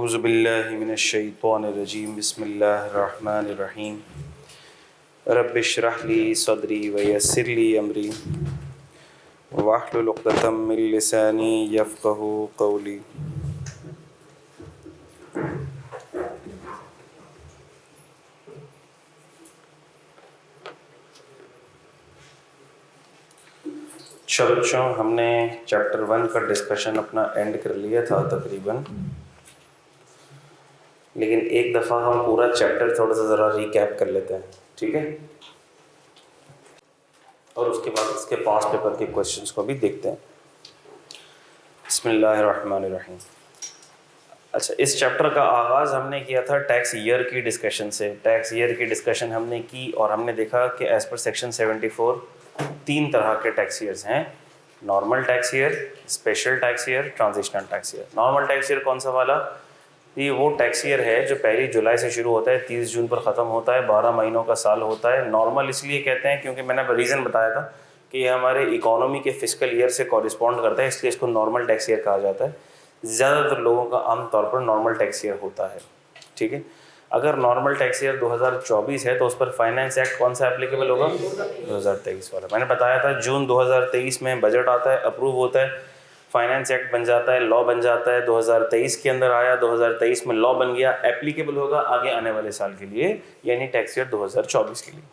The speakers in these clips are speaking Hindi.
अऊज़ु बिल्लाहि मिनश्शैतानिर्रजीम बिस्मिल्लाहिर्रहमानिर्रहीम रब्बिश्रह ली सदरी वयस्सिर ली अमरी वहलुल उक़दतम मिन लिसानी यफ़क़हू क़ौली। अच्छा बच्चों, हमने चैप्टर 1 का डिस्कशन अपना एंड कर लिया था तकरीबन, लेकिन एक दफ़ा हम पूरा चैप्टर थोड़ा सा ज़रा रिकैप कर लेते हैं, ठीक है? और उसके बाद इसके पास पेपर के क्वेश्चंस को भी देखते हैं। बिस्मिल्लाहिर्रहमानिर्रहीम। अच्छा, इस चैप्टर का आगाज़ हमने किया था टैक्स ईयर की डिस्कशन से। टैक्स ईयर की डिस्कशन हमने की और हमने देखा कि एज़ पर सेक्शन 74 तीन तरह के टैक्स ईयर्स हैं: normal tax year, special tax year, transitional tax year. Normal tax year कौन सा वाला? ये वो टैक्स ईयर है जो 1 जुलाई से शुरू होता है, 30 जून पर ख़त्म होता है, 12 महीनों का साल होता है। नॉर्मल इसलिए कहते हैं क्योंकि मैंने रीज़न बताया था कि ये हमारे इकोनॉमी के फिस्कल ईयर से कॉरिस्पॉन्ड करता है, इसलिए इसको नॉर्मल टैक्स ईयर कहा जाता है। ज़्यादातर लोगों का आम तौर पर नॉर्मल टैक्स ईयर होता है, ठीक है। अगर नॉर्मल टैक्स ईयर 2024 है तो उस पर फाइनेंस एक्ट कौन सा एप्लीकेबल होगा? 2023 वाला। मैंने बताया था जून 2023 में बजट आता है, अप्रूव होता है, फाइनेंस एक्ट बन जाता है, लॉ बन जाता है। 2023 के अंदर आया, 2023 में लॉ बन गया, एप्लीकेबल होगा आगे आने वाले साल के लिए, यानी टैक्स ईयर 2024 के लिए।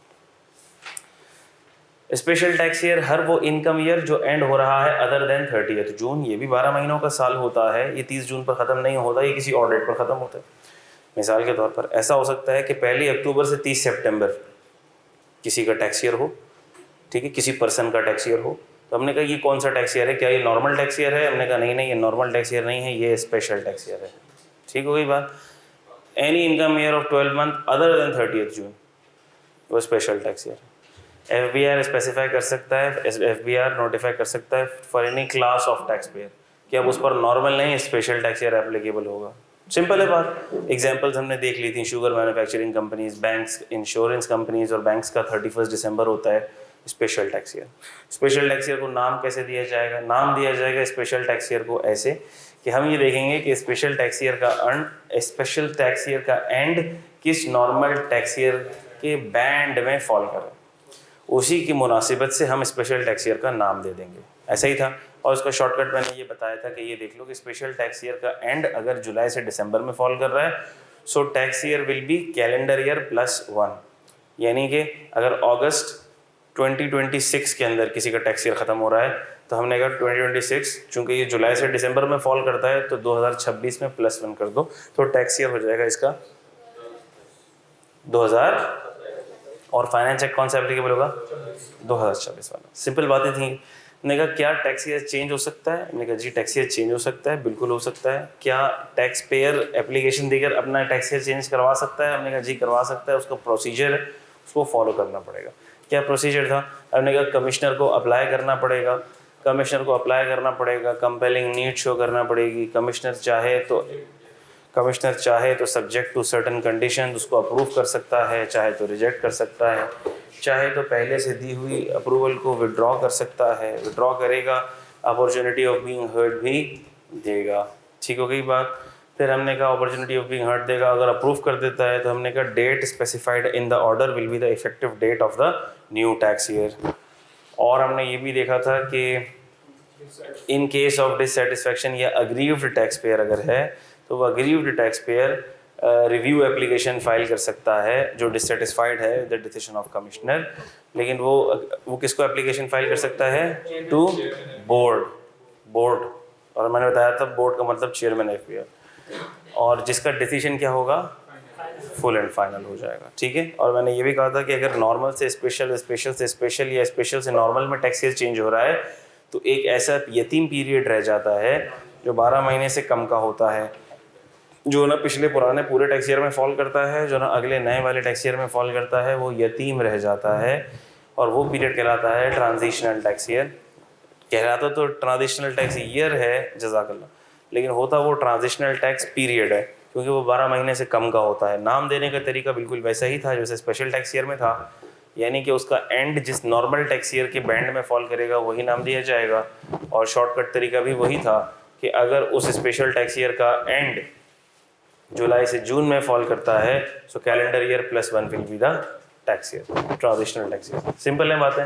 स्पेशल टैक्स ईयर हर वो इनकम ईयर जो एंड हो रहा है अदर देन 30 जून। ये भी 12 महीनों का साल होता है, ये 30 जून पर ख़त्म नहीं होता, ये किसी और डेट पर ख़त्म होता है। मिसाल के तौर पर ऐसा हो सकता है कि 1 अक्टूबर से 30 सितंबर किसी का टैक्स ईयर हो, ठीक है, किसी पर्सन का टैक्स ईयर हो। तो हमने कहा ये कौन सा टैक्स ईयर है? क्या ये नॉर्मल टैक्स ईयर है? हमने कहा नहीं, ये नॉर्मल टैक्स ईयर नहीं है, ये स्पेशल टैक्स ईयर है। ठीक हो गई बात? Any income year of 12 month other than 30 जून वो स्पेशल टैक्स ईयर है। FBR स्पेसिफाई कर सकता है, FBR नोटिफाई कर सकता है for any class of tax payer कि अब उस पर नॉर्मल नहीं, स्पेशल टैक्स ईयर एप्लीकेबल होगा। सिंपल है बात। एग्जांपल्स हमने देख ली थी, sugar manufacturing companies, banks, insurance companies, और बैंक्स का 31 दिसंबर होता है special tax year. Special tax year को नाम कैसे दिया जाएगा? नाम दिया जाएगा स्पेशल टैक्स ईयर को ऐसे कि हम ये देखेंगे कि स्पेशल टैक्स ईयर का एंड किस नॉर्मल टैक्स ईयर के बैंड में फॉल करे, उसी की मुनासिबत से हम स्पेशल टैक्स ईयर का नाम दे देंगे। ऐसा ही था। और उसका शॉर्टकट मैंने ये बताया था कि ये देख लो कि स्पेशल टैक्स ईयर का एंड अगर जुलाई से दिसंबर में फॉल कर रहा है, so tax year will be calendar year +1। यानी कि अगर अगस्त 2026 के अंदर किसी का टैक्स ईयर ख़त्म हो रहा है तो हमने कहा 2026, चूँकि ये जुलाई से दिसंबर में फॉल करता है तो 2026 में +1 कर दो, तो टैक्स ईयर हो जाएगा इसका 2000। और फाइनेंस एक्ट कौन सा एप्लीकेबल होगा? 2026 वाला। सिंपल बातें थी। मैंने कहा क्या टैक्स ईयर चेंज हो सकता है? मैंने कहा जी टैक्स ईयर चेंज हो सकता है, बिल्कुल हो सकता है। क्या टैक्स पेयर एप्लीकेशन देकर अपना टैक्स ईयर चेंज करवा सकता है? हमने कहा जी करवा सकता है, उसका प्रोसीजर है, उसको फॉलो करना पड़ेगा। क्या प्रोसीजर था? हमने कहा कमिश्नर को अप्लाई करना पड़ेगा, कंपेलिंग नीड शो करना पड़ेगी। कमिश्नर चाहे तो सब्जेक्ट टू सर्टन कंडीशन उसको अप्रूव कर सकता है, चाहे तो रिजेक्ट कर सकता है, चाहे तो पहले से दी हुई अप्रूवल को विड्रॉ कर सकता है, विड्रॉ करेगा, अपॉर्चुनिटी ऑफ बीइंग हर्ड भी देगा। ठीक हो गई बात? फिर हमने कहा अपॉर्चुनिटी ऑफ बीइंग हर्ड देगा, अगर अप्रूव कर देता है तो हमने कहा date specified in the order will be the effective date of the new tax year. और हमने ये भी देखा था कि इन केस ऑफ डिससेटिस्फैक्शन या अग्रीव्ड टैक्स पेयर अगर है तो वह aggrieved tax payer review application file कर सकता है जो डिससेटिस्फाइड है द डिसीजन ऑफ कमिश्नर। लेकिन वो किसको एप्लीकेशन फाइल कर सकता है? To board. और मैंने बताया था बोर्ड का मतलब चेयरमैन FBR, और जिसका डिसीजन क्या होगा? फुल एंड फाइनल हो जाएगा। ठीक है। और मैंने ये भी कहा था कि अगर नॉर्मल से स्पेशल, स्पेशल से स्पेशल या स्पेशल से नॉर्मल में टैक्स ईयर चेंज हो रहा है तो एक ऐसा यतीम पीरियड रह जाता है जो 12 महीने से कम का होता है, जो ना पिछले पुराने पूरे टैक्स ईयर में फॉल करता है, जो ना अगले नए वाले टैक्स ईयर में फॉल करता है, वो यतीम रह जाता है। और वो पीरियड कहलाता है ट्रांजिशनल टैक्स ईयर। कहलाता तो ट्रांजिशनल टैक्स ईयर है, जज़ाकल्लाह, लेकिन होता वो ट्रांजिशनल टैक्स पीरियड है क्योंकि वो 12 महीने से कम का होता है। नाम देने का तरीका बिल्कुल वैसा ही था जैसे स्पेशल टैक्स ईयर में था, यानी कि उसका एंड जिस नॉर्मल टैक्स ईयर के बैंड में फॉल करेगा वही नाम दिया जाएगा। और शॉर्टकट तरीका भी वही था कि अगर उस स्पेशल टैक्स ईयर का एंड जुलाई से जून में फॉल करता है, so calendar year +1 will be the tax year, transitional tax year. Simple है बातें।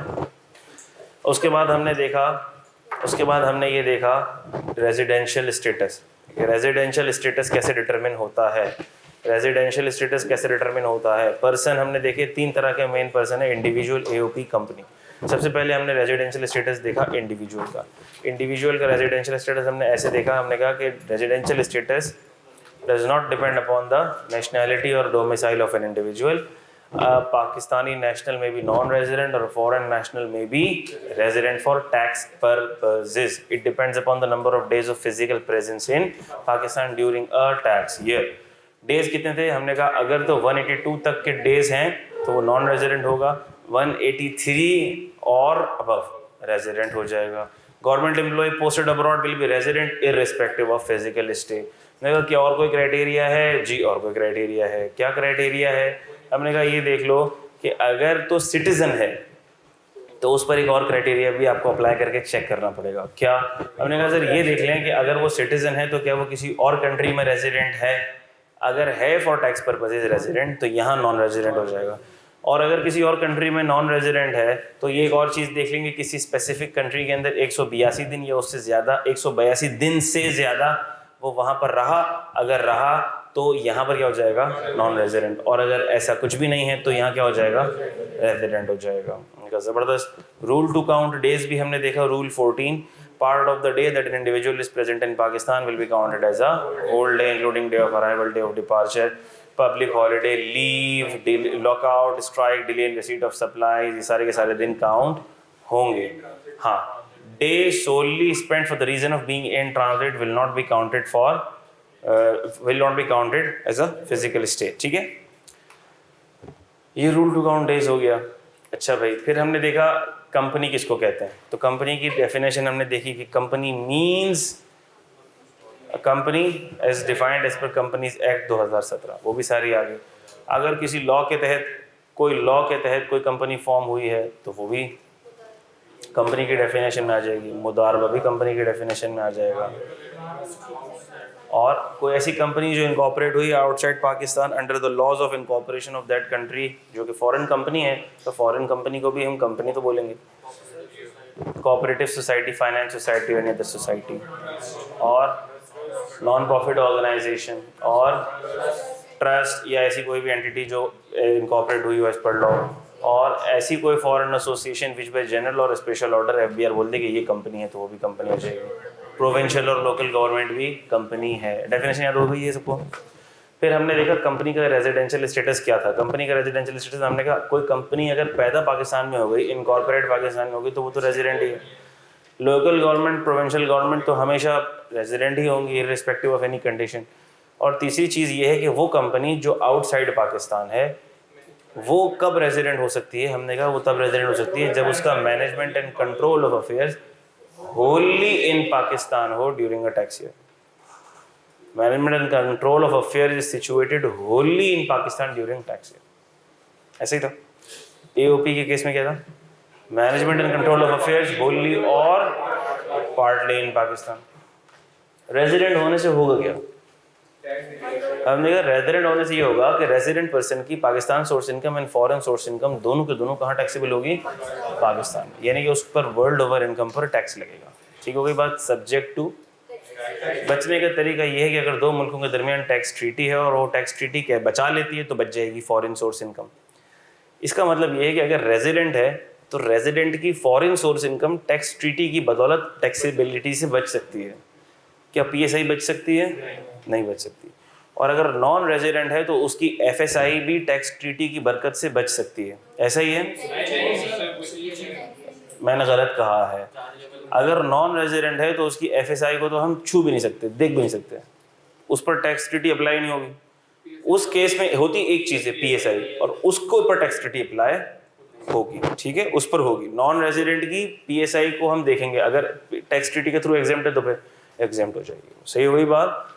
उसके बाद हमने ये देखा रेजिडेंशियल स्टेटस। रेजिडेंशियल स्टेटस कैसे डिटरमिन होता है? रेजिडेंशियल स्टेटस कैसे डिटरमिन होता है? पर्सन हमने देखे 3 तरह के मेन पर्सन है, इंडिविजुअल, एओपी, कंपनी। सबसे पहले हमने रेजिडेंशियल स्टेटस देखा इंडिविजुअल का। इंडिविजुअल का रेजिडेंशियल स्टेटस हमने ऐसे देखा, हमने कहा कि residential status does not depend upon the nationality और domicile of an individual. Pakistani national may be non-resident or a foreign national may be resident for tax purposes. It depends upon the number of days of physical presence in Pakistan during a tax year. Days कितने थे? हमने कहा अगर तो 182 तक के days हैं तो वो नॉन रेजिडेंट होगा, 183 और अबव रेजिडेंट हो जाएगा। Government employ posted abroad will be resident irrespective of physical stay. मैंने कहा क्या और कोई क्राइटेरिया है? जी और कोई क्राइटेरिया है। क्या क्राइटेरिया है? हमने कहा ये देख लो कि अगर तो सिटीजन है तो उस पर एक और क्राइटेरिया भी आपको अप्लाई करके चेक करना पड़ेगा। क्या? हमने कहा सर ये देख लें कि अगर वो सिटीजन है तो क्या वो किसी और कंट्री में रेजिडेंट है? अगर है फॉर टैक्स पर्पसेज रेजिडेंट तो यहाँ नॉन रेजिडेंट हो जाएगा। और अगर किसी और कंट्री में नॉन रेजिडेंट है तो ये एक और चीज़ देख लेंगे, किसी स्पेसिफिक कंट्री के अंदर 182 दिन या उससे ज़्यादा, 182 दिन से ज़्यादा वो वहाँ पर रहा, अगर रहा तो यहाँ पर क्या हो जाएगा? Non resident. और अगर ऐसा कुछ भी नहीं है तो यहाँ क्या हो जाएगा? रेजिडेंट हो जाएगा। उनका ज़बरदस्त रूल टू काउंट डेज भी हमने देखा। Rule 14, part of the day that an individual is present in Pakistan will be counted as a whole day including day of arrival, day of departure, public holiday, leave, lockout, strike, delay in receipt of supply, ये सारे के सारे दिन काउंट होंगे। हाँ, day solely spent for the reason of being in transit will not be counted as a physical stay. ठीक है, ये रूल टू काउंट डेज हो गया। अच्छा भाई, फिर हमने देखा कंपनी किसको कहते हैं। तो कंपनी की डेफिनेशन हमने देखी कि company means company as defined as per companies act 2017, वो भी सारी आ गई। अगर किसी लॉ के तहत कोई कंपनी फॉर्म हुई है तो वो भी कंपनी की डेफिनेशन में आ जाएगी। मुदारबा भी कंपनी की डेफिनेशन में आ जाएगा। और कोई ऐसी कंपनी जो इनकॉर्पोरेट हुई outside Pakistan under the laws of incorporation of that country, जो कि फॉरेन कंपनी है, तो फॉरेन कंपनी को भी हम कंपनी तो बोलेंगे। Cooperative society, finance society, any other society, और नॉन प्रॉफिट ऑर्गेनाइजेशन, और ट्रस्ट या ऐसी कोई भी एंटिटी जो इनकॉर्पोरेट हुई हो एज पर लॉ, और ऐसी कोई फॉरेन एसोसिएशन विच बाय जनरल और स्पेशल ऑर्डर एफबीआर बोल दे कि ये कंपनी है तो वो भी कंपनी हो जाएगी। प्रोविंशियल और लोकल गवर्नमेंट भी कंपनी है। डेफिनेशन याद हो गई है सबको। फिर हमने देखा कंपनी का रेजिडेंशियल स्टेटस क्या था। कंपनी का रेजिडेंशियल स्टेटस हमने कहा कोई कंपनी अगर पैदा पाकिस्तान में हो गई, इनकॉर्पोरेट पाकिस्तान में होगी, तो वो तो रेजिडेंट ही है। लोकल गवर्नमेंट, प्रोविंशियल गवर्नमेंट तो हमेशा रेजिडेंट ही होंगी इररिस्पेक्टिव ऑफ एनी कंडीशन। और तीसरी चीज़ ये है कि वो कंपनी जो आउटसाइड पाकिस्तान है वो कब रेजिडेंट हो सकती है। हमने कहा वो तब रेजिडेंट हो सकती है जब उसका management and control of affairs wholly in Pakistan हो during a tax year. Management and control of affairs is situated wholly in Pakistan during tax year. ऐसे ही था। AOP के केस में क्या था? Management and control of affairs wholly और partly in Pakistan. Resident होने से होगा क्या? हमने कहा रेजिडेंट होने से ये होगा कि रेजिडेंट पर्सन की Pakistan source income and foreign source income दोनों के दोनों कहाँ टैक्सेबल होगी? पाकिस्तान में। यानी कि उस पर वर्ल्ड ओवर इनकम पर टैक्स लगेगा। ठीक हो गई बात। सब्जेक्ट टू, बचने का तरीका ये है कि अगर दो मुल्कों के दरमियान टैक्स ट्रीटी है और वो टैक्स ट्रीटी क्या बचा लेती है तो बच जाएगी फॉरेन सोर्स इनकम। इसका मतलब ये है कि अगर रेजिडेंट है तो रेजिडेंट की foreign source income tax treaty की बदौलत टैक्सेबिलिटी से बच सकती है। क्या PSI बच सकती है? नहीं बच सकती। और अगर नॉन रेजिडेंट है तो उसकी FSI भी टैक्स ट्रीटी की बरकत से बच सकती है। ऐसा ही है? मैंने गलत कहा है। अगर नॉन रेजिडेंट है तो उसकी FSI को तो हम छू भी नहीं सकते, देख भी नहीं सकते, उस पर टैक्स ट्रीटी अप्लाई नहीं होगी। उस केस में होती एक चीज़ है PSI, और उसको ऊपर टैक्स ट्रीटी अप्लाई होगी। ठीक है, उस पर होगी। नॉन रेजिडेंट की PSI को हम देखेंगे, अगर टैक्स ट्रीटी के थ्रू एग्जेम्प्ट है तो फिर एग्जेम्प्ट हो जाएगी। सही हुई बात।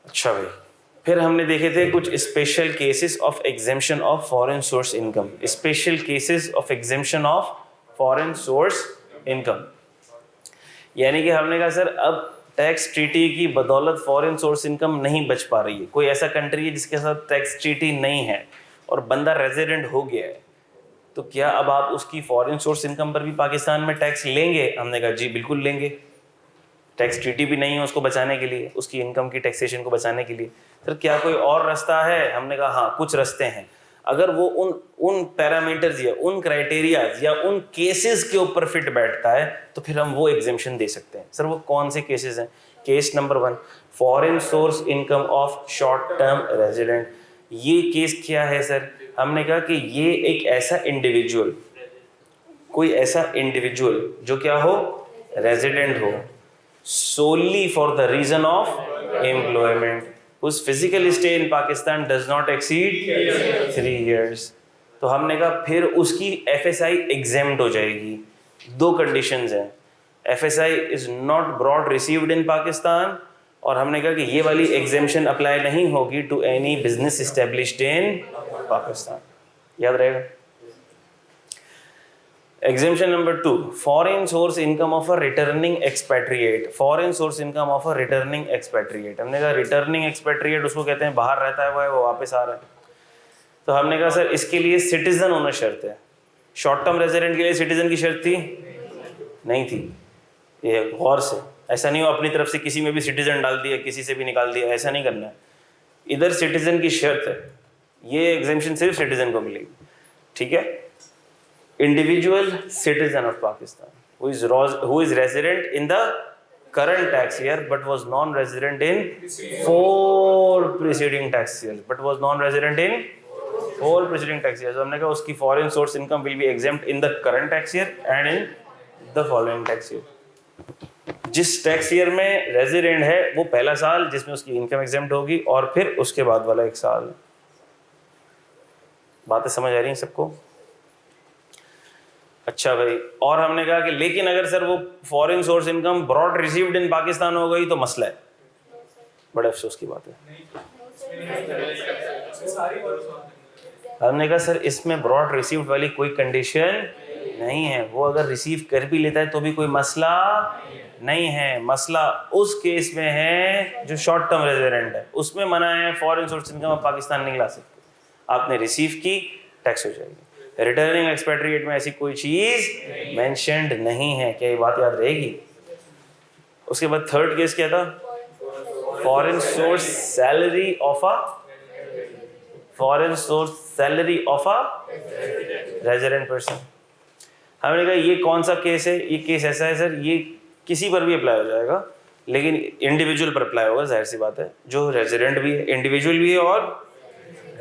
अच्छा भाई, फिर हमने देखे थे कुछ special cases of exemption of foreign source income. Special cases of exemption of foreign source income, यानी कि हमने कहा सर अब टैक्स ट्रीटी की बदौलत फॉरेन सोर्स इनकम नहीं बच पा रही है, कोई ऐसा कंट्री है जिसके साथ टैक्स ट्रीटी नहीं है और बंदा रेजिडेंट हो गया है, तो क्या अब आप उसकी फॉरेन सोर्स इनकम पर भी पाकिस्तान में टैक्स लेंगे? हमने कहा जी बिल्कुल लेंगे। टैक्स ट्रीटी भी नहीं है उसको बचाने के लिए, उसकी इनकम की टैक्सेशन को बचाने के लिए। सर क्या कोई और रास्ता है? हमने कहा हाँ कुछ रास्ते हैं। अगर वो उन पैरामीटर्स या उन क्राइटेरियाज या उन केसेस के ऊपर फिट बैठता है तो फिर हम वो एग्जेम्पशन दे सकते हैं। सर वो कौन से केसेस हैं? Case number 1, foreign source income of short term resident. ये केस क्या है सर? हमने कहा कि ये एक ऐसा इंडिविजुअल, कोई ऐसा इंडिविजुअल जो क्या हो, रेजिडेंट हो, solely for the reason of employment, whose physical stay in Pakistan does not exceed 3 years। तो हमने कहा फिर उसकी FSI exempt हो जाएगी। 2 कंडीशंस हैं, FSI is not brought received in Pakistan, और हमने कहा कि ये वाली एग्जेम्पशन अप्लाई नहीं होगी to any business established in Pakistan. याद रहेगा। Exemption number 2, foreign source income of a returning expatriate. Foreign source income of a returning expatriate. हमने कहा रिटर्निंग एक्सपेट्रिएट उसको कहते हैं बाहर रहता है वो वापस आ रहा है। तो हमने कहा सर इसके लिए सिटीजन होना शर्त है। शॉर्ट टर्म रेजिडेंट के लिए सिटीजन की शर्त थी? नहीं थी। ये गौर से, ऐसा नहीं हो अपनी तरफ से किसी में भी सिटीजन डाल दिया, किसी से भी निकाल दिया, ऐसा नहीं करना है। इधर सिटीजन की शर्त है, ये एग्जेम्पशन सिर्फ सिटीजन को मिलेगी। ठीक है। Individual citizen of Pakistan who is resident in the current tax year but was non-resident in 4 preceding tax years, but was non-resident in 4 preceding tax years। हमने कहा उसकी foreign source income will be exempt in the current tax year and in the following tax year। जिस टैक्स ईयर में रेजिडेंट है वो पहला साल जिसमें उसकी इनकम एग्जेम्प्ट होगी, और फिर उसके बाद वाला 1 साल। बातें समझ आ रही हैं सबको? अच्छा भाई, और हमने कहा कि लेकिन अगर सर वो foreign source income broad received in Pakistan हो गई तो मसला है। बड़े अफसोस की बात है। हमने कहा सर इसमें ब्रॉड रिसीव्ड वाली कोई कंडीशन नहीं है, वो अगर रिसीव कर भी लेता है तो भी कोई मसला नहीं है। मसला उस केस में है जो शॉर्ट टर्म रेजिडेंट है, उसमें मना है फॉरेन सोर्स इनकम आप पाकिस्तान नहीं ला सकते। आपने रिसीव की, टैक्स हो जाएगी। रिटर्निंग एक्सपेट्रिएट में ऐसी कोई चीज मेंशन्ड नहीं है। क्या ये बात याद रहेगी? उसके बाद थर्ड केस क्या था? Foreign source salary of a resident person. हमने कहा ये कौन सा केस है? ये केस ऐसा है सर, ये किसी पर भी अप्लाई हो जाएगा, लेकिन इंडिविजुअल पर अप्लाई होगा। जाहिर सी बात है, जो रेजिडेंट भी है, इंडिविजुअल भी है और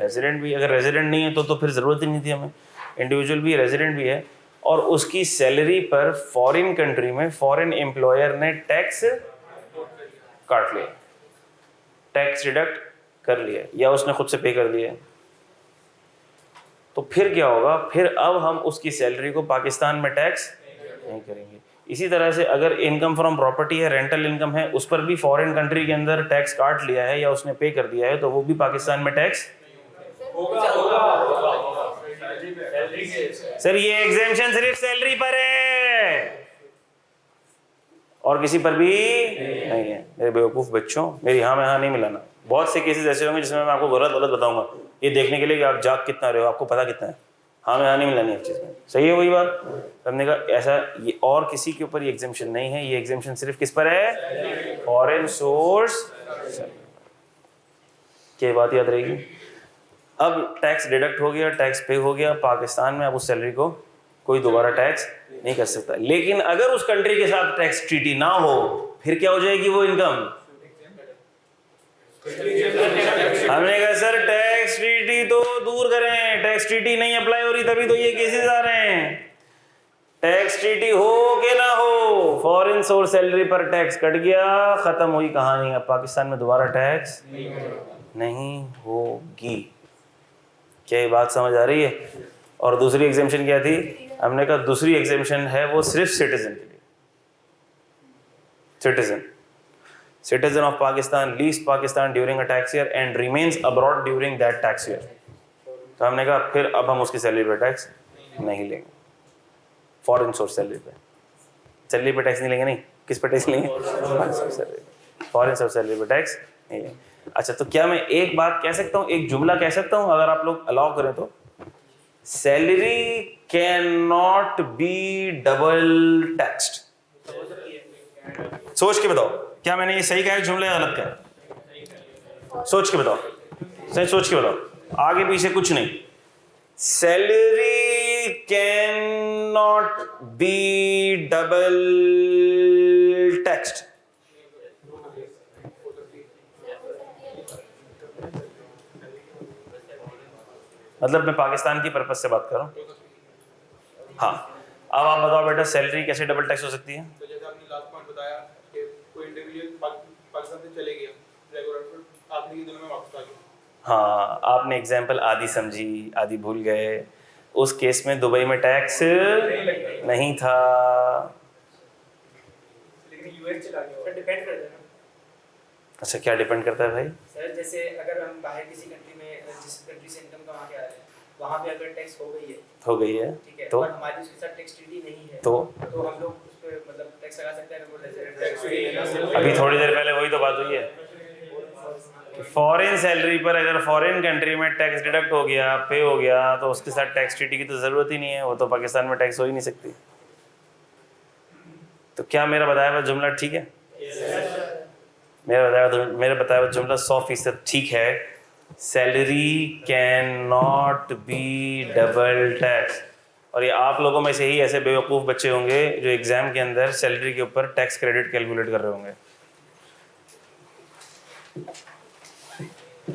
रेजिडेंट भी। अगर रेजिडेंट नहीं है तो फिर ज़रूरत ही नहीं थी हमें। इंडिविजुअल भी, रेजिडेंट भी है, और उसकी सैलरी पर फॉरेन कंट्री में फॉरेन एम्प्लॉयर ने टैक्स काट लिया, टैक्स डिडक्ट कर लिया, या उसने खुद से पे कर दिया, तो फिर क्या होगा? फिर अब हम उसकी सैलरी को पाकिस्तान में टैक्स नहीं करेंगे। इसी तरह से अगर इनकम फ्रॉम प्रॉपर्टी है, रेंटल इनकम है, उस पर भी फॉरेन कंट्री के अंदर टैक्स काट लिया है या उसने पे कर दिया है, तो वो भी पाकिस्तान में टैक्स सर ये एग्जेम्पशन सिर्फ सैलरी पर है और किसी पर भी नहीं है। मेरे बेवकूफ़ बच्चों, मेरी हाँ में हाँ नहीं मिलाना। बहुत से केसेस ऐसे होंगे जिसमें मैं आपको गलत गलत बताऊंगा, ये देखने के लिए कि आप जाग कितना रहे हो, आपको पता कितना है। हाँ में हाँ नहीं मिलानी हर चीज़ में। सही है वही बात। हमने कहा ऐसा ये और किसी के ऊपर ये एग्जेम्पशन नहीं है, ये एग्जेम्पशन सिर्फ किस पर है? Foreign source. क्या बात याद रहेगी? अब टैक्स डिडक्ट हो गया, टैक्स पे हो गया, पाकिस्तान में अब उस सैलरी को कोई दोबारा टैक्स नहीं कर सकता। लेकिन अगर उस कंट्री के साथ टैक्स ट्रीटी ना हो, फिर क्या हो जाएगी वो इनकम? हमने कहा सर टैक्स ट्रीटी तो दूर करें, टैक्स ट्रीटी नहीं अप्लाई हो रही तभी तो ये केसेस आ रहे हैं। टैक्स ट्रीटी हो के ना हो, फॉरेन सोर्स सैलरी पर टैक्स कट गया, खत्म हुई कहानी। अब पाकिस्तान में दोबारा टैक्स नहीं होगी। क्या ये बात समझ आ रही है? और दूसरी एग्जेम्पशन क्या थी? हमने कहा दूसरी एग्जेम्पशन है वो सिर्फ सिटीजन के लिए। Citizen of Pakistan leaves Pakistan during a tax year and remains abroad during that tax year. तो हमने कहा फिर अब हम उसकी सैलरी पर टैक्स नहीं लेंगे। फॉरेन सोर्स सैलरी पे टैक्स नहीं लेंगे। नहीं, किस पर टैक्स लेंगे? फॉरेन सोर्स सैलरी पर टैक्स नहीं है। अच्छा, तो क्या मैं एक बात कह सकता हूँ, एक जुमला कह सकता हूँ अगर आप लोग अलाउ करें तो? Salary can not be double taxed. सोच के बताओ, क्या मैंने ये सही कहा है जुमला या गलत कहा? सोच के बताओ, सही सोच के बताओ, आगे पीछे कुछ नहीं। Salary can not be double taxed. मतलब मैं पाकिस्तान की पर्पज से बात कर रहा हूँ। हाँ, अब आप बताओ बेटा, सैलरी कैसे डबल टैक्स हो सकती है? तो जैसे आपने लास्ट पॉइंट बताया कि कोई इंडिविजुअल पाकिस्तान से चले गया रेगुलर, फिर आखिरी के दिनों में वापस आ गया। हाँ, आपने एग्जाम्पल आधी समझी, आधी भूल गए। उस केस में दुबई में टैक्स नहीं था। लेकिन यूएस चला गया, पर डिपेंड करता है ना। अच्छा, क्या डिपेंड करता है भाई? सर जैसे अगर हम बाहर किसी कंट्री में, जिस कंट्री से इनकम कमा के आ रहे हैं, वहाँ पे अगर टैक्स हो गई है, ठीक है, तो और हमारी उसके साथ टैक्स ट्रीटी नहीं है, तो हम लोग उस पे मतलब टैक्स लगा सकते हैं। अभी थोड़ी देर पहले वही तो बात हुई है कि फॉरेन सैलरी पर अगर फॉरेन कंट्री में टैक्स डिडक्ट हो गया, पे हो गया, तो उसके साथ टैक्स ट्रीटी की तो ज़रूरत ही नहीं है, वो तो पाकिस्तान में टैक्स हो ही नहीं सकती। तो क्या मेरा बताया हुआ जुमला ठीक है? मेरा बताया हुआ जुमला 100% ठीक है। Salary can not be double tax. और ये आप लोगों में से ही ऐसे बेवकूफ़ बच्चे होंगे जो एग्ज़ाम के अंदर सैलरी के ऊपर टैक्स क्रेडिट कैलकुलेट कर रहे होंगे।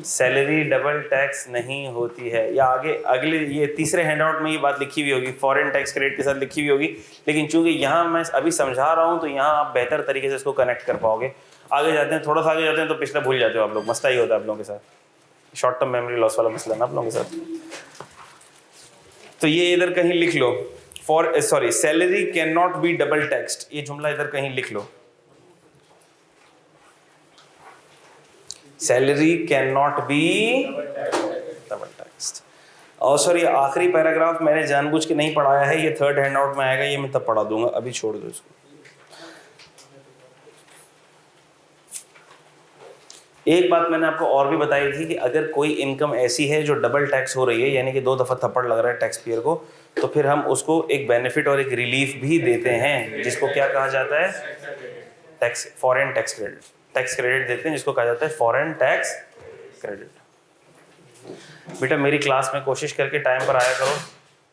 सैलरी डबल टैक्स नहीं होती है। या आगे अगले ये तीसरे हैंडआउट में ये बात लिखी हुई होगी, फॉरेन टैक्स क्रेडिट के साथ लिखी हुई होगी, लेकिन चूंकि यहाँ मैं अभी समझा रहा हूँ तो यहाँ आप बेहतर तरीके से इसको कनेक्ट कर पाओगे। आगे जाते हैं, थोड़ा सा आगे जाते हैं तो पिछला भूल जाते हो आप लोग। मसला ही होता है आप लोगों के साथ, शॉर्ट टर्म मेमोरी लॉस वाला मसला ना आप लोगों के साथ। तो ये इधर कहीं लिख लो, salary can not be double taxed, ये जुमला इधर कहीं लिख लो। Salary can not be double taxed. और सर ये आखिरी पैराग्राफ मैंने जानबूझ के नहीं पढ़ाया है, ये थर्ड हैंडआउट में आएगा, ये मैं तब पढ़ा दूंगा, अभी छोड़ दो इसको। एक बात मैंने आपको और भी बताई थी कि अगर कोई इनकम ऐसी है जो डबल टैक्स हो रही है, यानी कि 2 दफ़ा थप्पड़ लग रहा है टैक्स पेयर को, तो फिर हम उसको एक बेनिफिट और एक रिलीफ भी देते हैं, जिसको क्या कहा जाता है? Tax, foreign tax credit. Tax credit देते हैं जिसको कहा जाता है फॉरेन टैक्स क्रेडिट। बेटा मेरी क्लास में कोशिश करके टाइम पर आया करो,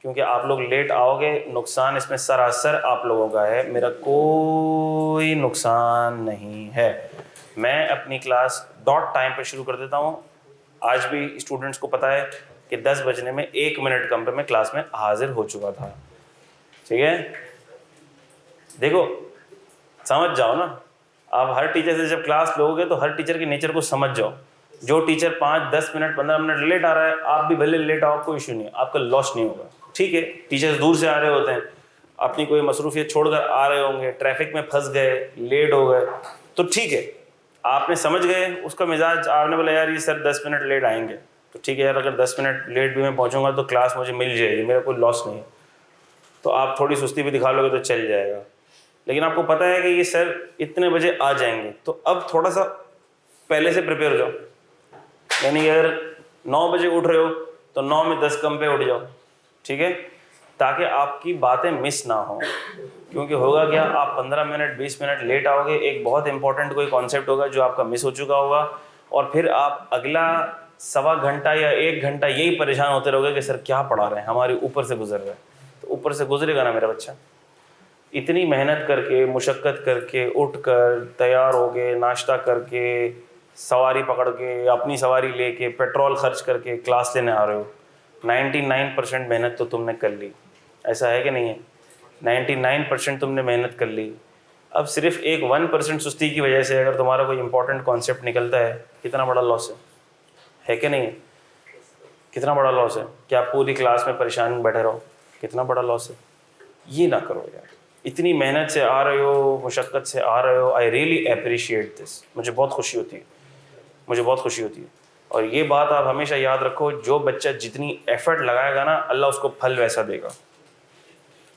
क्योंकि आप लोग लेट आओगे, नुकसान इसमें सरासर आप लोगों का है, मेरा कोई नुकसान नहीं है। मैं अपनी क्लास डॉट टाइम पर शुरू कर देता हूँ। आज भी स्टूडेंट्स को पता है कि 10 बजने में 1 मिनट कम पे मैं क्लास में हाजिर हो चुका था। ठीक है, देखो समझ जाओ ना, आप हर टीचर से जब क्लास लोगे तो हर टीचर के नेचर को समझ जाओ। जो टीचर 5, 10 मिनट 15 मिनट लेट आ रहा है, आप भी भले लेट आओ, कोई इशू नहीं, आपका लॉस नहीं होगा। ठीक है, टीचर्स दूर से आ रहे होते हैं, अपनी कोई मसरूफियत छोड़कर आ रहे होंगे, ट्रैफिक में फंस गए, लेट हो गए, तो ठीक है, आपने समझ गए उसका मिजाज, आपने बोला यार ये सर 10 मिनट लेट आएंगे, तो ठीक है यार, अगर 10 मिनट लेट भी मैं पहुंचूंगा तो क्लास मुझे मिल जाएगी, मेरा कोई लॉस नहीं है। तो आप थोड़ी सुस्ती भी दिखा लोगे तो चल जाएगा। लेकिन आपको पता है कि ये सर इतने बजे आ जाएंगे, तो अब थोड़ा सा पहले से प्रिपेयर हो जाओ। यानी कि अगर 9 बजे उठ रहे हो तो 9 में 10 कम पे उठ जाओ, ठीक है, ताकि आपकी बातें मिस ना हो। क्योंकि होगा क्या, आप 15 मिनट 20 मिनट लेट आओगे, एक बहुत इंपॉर्टेंट कोई कॉन्सेप्ट होगा जो आपका मिस हो चुका होगा, और फिर आप अगला सवा घंटा या 1 घंटा यही परेशान होते रहोगे कि सर क्या पढ़ा रहे हैं, हमारे ऊपर से गुजर रहा है। तो ऊपर से गुजरेगा ना मेरा बच्चा। इतनी मेहनत करके, मुशक्क़त करके, उठ कर तैयार हो गए, नाश्ता करके, सवारी पकड़ के, अपनी सवारी लेके, पेट्रोल खर्च करके क्लास लेने आ रहे हो। 99% मेहनत तो तुमने कर ली, ऐसा है कि नहीं है? 99% तुमने मेहनत कर ली। अब सिर्फ एक 1% सुस्ती की वजह से अगर तुम्हारा कोई इंपॉर्टेंट कॉन्सेप्ट निकलता है, कितना बड़ा लॉस है कि नहीं है? कितना बड़ा लॉस है कि आप पूरी क्लास में परेशान बैठे रहो, कितना बड़ा लॉस है। ये ना करो यार, इतनी मेहनत से आ रहे हो, मुशक्क़त से आ रहे हो। आई रियली अप्रिशिएट दिस, मुझे बहुत खुशी होती है, मुझे बहुत खुशी होती है। और ये बात आप हमेशा याद रखो, जो बच्चा जितनी एफर्ट लगाएगा ना, अल्लाह उसको फल वैसा देगा।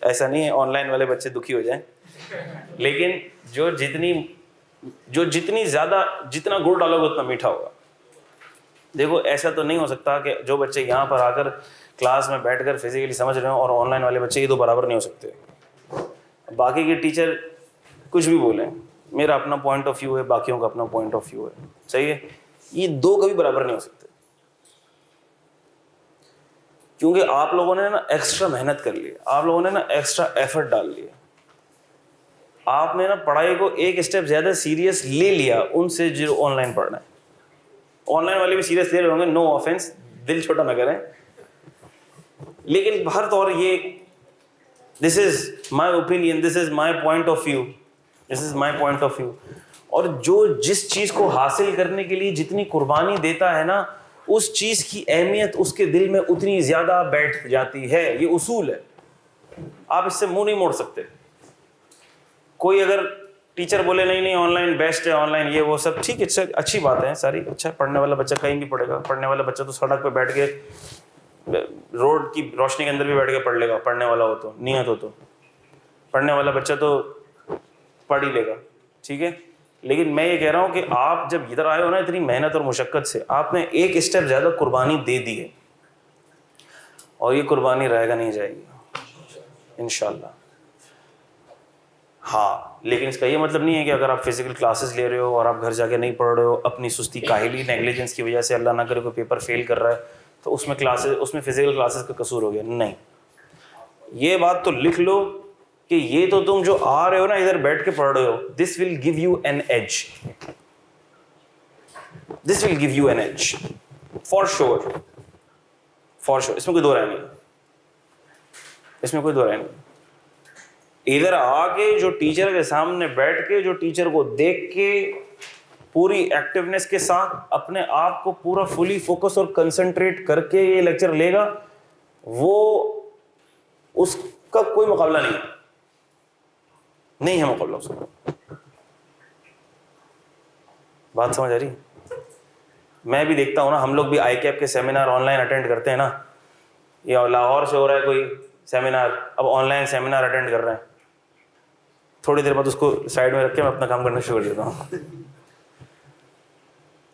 ऐसा नहीं है ऑनलाइन वाले बच्चे दुखी हो जाएं लेकिन जो जितनी ज़्यादा जितना गुड़ डालोगे उतना मीठा होगा। देखो ऐसा तो नहीं हो सकता कि जो बच्चे यहाँ पर आकर क्लास में बैठकर फिजिकली समझ रहे हो और ऑनलाइन वाले बच्चे ये तो बराबर नहीं हो सकते। बाकी के टीचर कुछ भी बोलें, मेरा अपना पॉइंट ऑफ व्यू है, बाकियों का अपना पॉइंट ऑफ व्यू है, सही है। ये दो कभी बराबर नहीं हो सकते, क्योंकि आप लोगों ने ना एक्स्ट्रा मेहनत कर ली, आप लोगों ने ना एक्स्ट्रा एफर्ट डाल लिए, आपने ना पढ़ाई को एक स्टेप ज़्यादा सीरियस ले लिया उनसे जो ऑनलाइन पढ़ रहे हैं। ऑनलाइन वाले भी सीरियस ले रहे होंगे, नो ऑफेंस, दिल छोटा ना करें, लेकिन हर तौर ये this is my opinion, this is my point of view, this is my point of view. और जो जिस चीज़ को हासिल करने के लिए जितनी कुर्बानी देता है ना, उस चीज़ की अहमियत उसके दिल में उतनी ज़्यादा बैठ जाती है। ये उसूल है, आप इससे मुंह नहीं मोड़ सकते। कोई अगर टीचर बोले नहीं नहीं ऑनलाइन बेस्ट है, ऑनलाइन ये वो सब, ठीक है, अच्छी बात है सारी, अच्छा पढ़ने वाला बच्चा कहीं भी पढ़ेगा, पढ़ने वाला बच्चा तो सड़क पे बैठ के रोड की रोशनी के अंदर भी बैठ के पढ़ लेगा, पढ़ने वाला हो तो, नियत हो तो पढ़ने वाला बच्चा तो पढ़ ही लेगा, ठीक है। लेकिन मैं ये कह रहा हूँ कि आप जब इधर आए हो ना, इतनी मेहनत और मुशक्क़त से आपने एक स्टेप ज़्यादा कुर्बानी दे दी है, और ये कुर्बानी रहेगा नहीं जाएगी इंशाल्लाह। हाँ, लेकिन इसका ये मतलब नहीं है कि अगर आप फिजिकल क्लासेस ले रहे हो और आप घर जाके नहीं पढ़ रहे हो, अपनी सुस्ती काहिली नेग्लिजेंस की वजह से अल्लाह ना करे कोई पेपर फेल कर रहा है, तो उसमें फिजिकल क्लासेस का कसूर हो गया। नहीं, ये बात तो लिख लो कि ये तो तुम जो आ रहे हो ना इधर बैठ के पढ़ रहे हो, this will give you an edge, this will give you an edge for sure, for sure, इसमें कोई दो राय नहीं, इसमें कोई दो राय नहीं। इधर आके जो टीचर के सामने बैठ के, जो टीचर को देख के पूरी एक्टिवनेस के साथ अपने आप को पूरा फुली फोकस और कंसंट्रेट करके ये लेक्चर लेगा, वो उसका कोई मुकाबला नहीं है, नहीं है मुकाबला उसका। बात समझ आ रही? मैं भी देखता हूँ ना, हम लोग भी ICAP के सेमिनार ऑनलाइन अटेंड करते हैं ना, या लाहौर से हो रहा है कोई सेमिनार, अब ऑनलाइन सेमिनार अटेंड कर रहे हैं, थोड़ी देर बाद उसको साइड में रख के मैं अपना काम करना शुरू कर देता हूँ।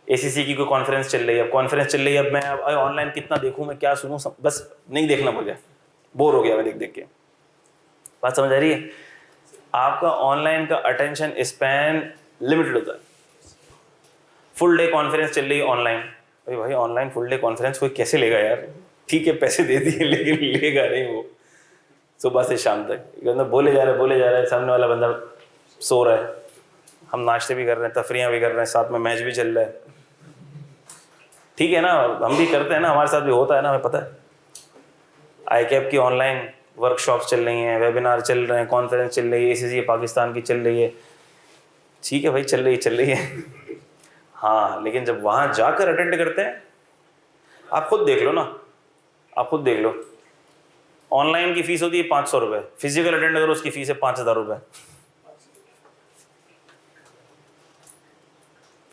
ACC की कोई कॉन्फ्रेंस चल रही है, अब कॉन्फ्रेंस चल रही है, अब मैं अब ऑनलाइन कितना देखूँ, मैं क्या सुनूँ, बस नहीं देखना पड़ गया, बोर हो गया मैं देख देख के। बात समझ आ रही है? आपका ऑनलाइन का अटेंशन स्पैन लिमिटेड होता है। फुल डे कॉन्फ्रेंस चल रही है ऑनलाइन, भाई ऑनलाइन फुल डे कॉन्फ्रेंस कोई कैसे लेगा यार, ठीक है पैसे दे दिए लेकिन लेगा नहीं वो, सुबह से शाम तक बोले जा रहे हैं, सामने वाला बंदा सो रहा है, हम नाश्ते भी कर रहे हैं, तफरियाँ भी कर रहे हैं, साथ में मैच भी चल रहा है, ठीक है ना, हम भी करते हैं ना, हमारे साथ भी होता है ना, हमें पता है। ICAP की ऑनलाइन वर्कशॉप्स चल रही हैं, वेबिनार चल रहे हैं, कॉन्फ्रेंस चल रही है, ACC पाकिस्तान की चल रही है, ठीक है भाई चल रही है हाँ, लेकिन जब वहाँ जाकर अटेंड करते हैं, आप खुद देख लो ना, आप खुद देख लो, ऑनलाइन की फीस होती है 500 रुपये, फिजिकल अटेंड करो उसकी फीस है 5000 रुपये,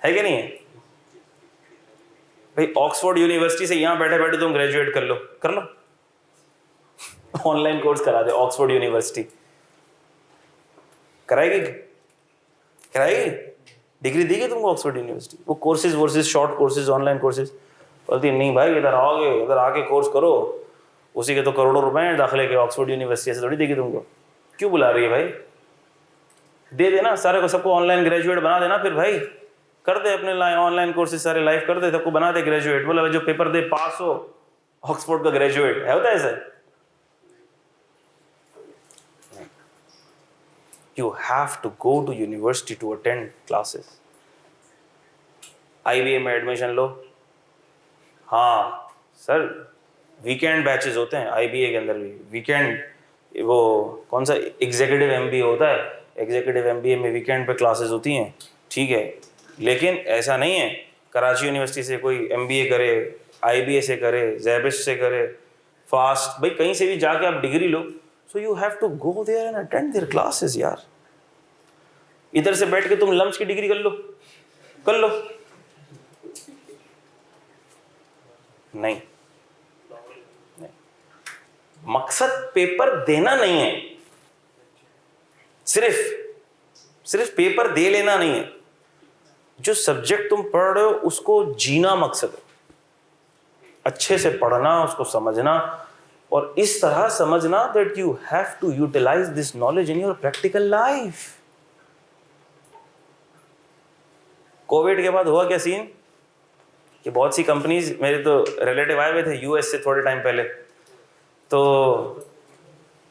है कि नहीं है भाई? ऑक्सफोर्ड यूनिवर्सिटी से यहाँ बैठे बैठे तुम ग्रेजुएट कर लो ऑनलाइन कोर्स करा दे ऑक्सफोर्ड यूनिवर्सिटी, कराएगी डिग्री देगी तुमको ऑक्सफोर्ड यूनिवर्सिटी। वो courses short courses online courses बोलती नहीं भाई, इधर आओगे, इधर आके कोर्स करो, उसी के तो करोड़ों रुपए हैं दाखिले के, ऑक्सफोर्ड यूनिवर्सिटी से थोड़ी देगी तुमको। क्यों बुला रही है भाई? दे देना सारे को, सबको ऑनलाइन ग्रेजुएट बना देना, फिर भाई कर दे अपने ऑनलाइन कोर्सेज सारे लाइव कर दे, सबको बना दे ग्रेजुएट। बोला जो पेपर दे पास हो ऑक्सफोर्ड का ग्रेजुएट है, होता है ऐसा? You have to go to university to attend classes. IBA में एडमिशन लो, हाँ सर वीकेंड बैचेस होते हैं IBA के अंदर भी, वीकेंड वो कौन सा एग्जीक्यूटिव MBA होता है, एग्जीक्यूटिव MBA में वीकेंड पे क्लासेस होती हैं, ठीक है। लेकिन ऐसा नहीं है कराची यूनिवर्सिटी से कोई MBA करे, IBA से करे, ज़ैबिश से करे, फास्ट, भाई कहीं से भी जाके आप डिग्री लो, so you have to go there and attend their classes यार। इधर से बैठ के तुम लम्स की डिग्री कर लो नहीं, मकसद पेपर देना नहीं है, सिर्फ पेपर दे लेना नहीं है, जो सब्जेक्ट तुम पढ़ रहे हो उसको जीना मकसद है। अच्छे से पढ़ना, उसको समझना, और इस तरह समझना that you have to utilize this knowledge in your practical life. Covid के बाद हुआ क्या सीन कि बहुत सी कंपनीज, मेरे तो रिलेटिव आए हुए थे यूएस से थोड़े टाइम पहले, तो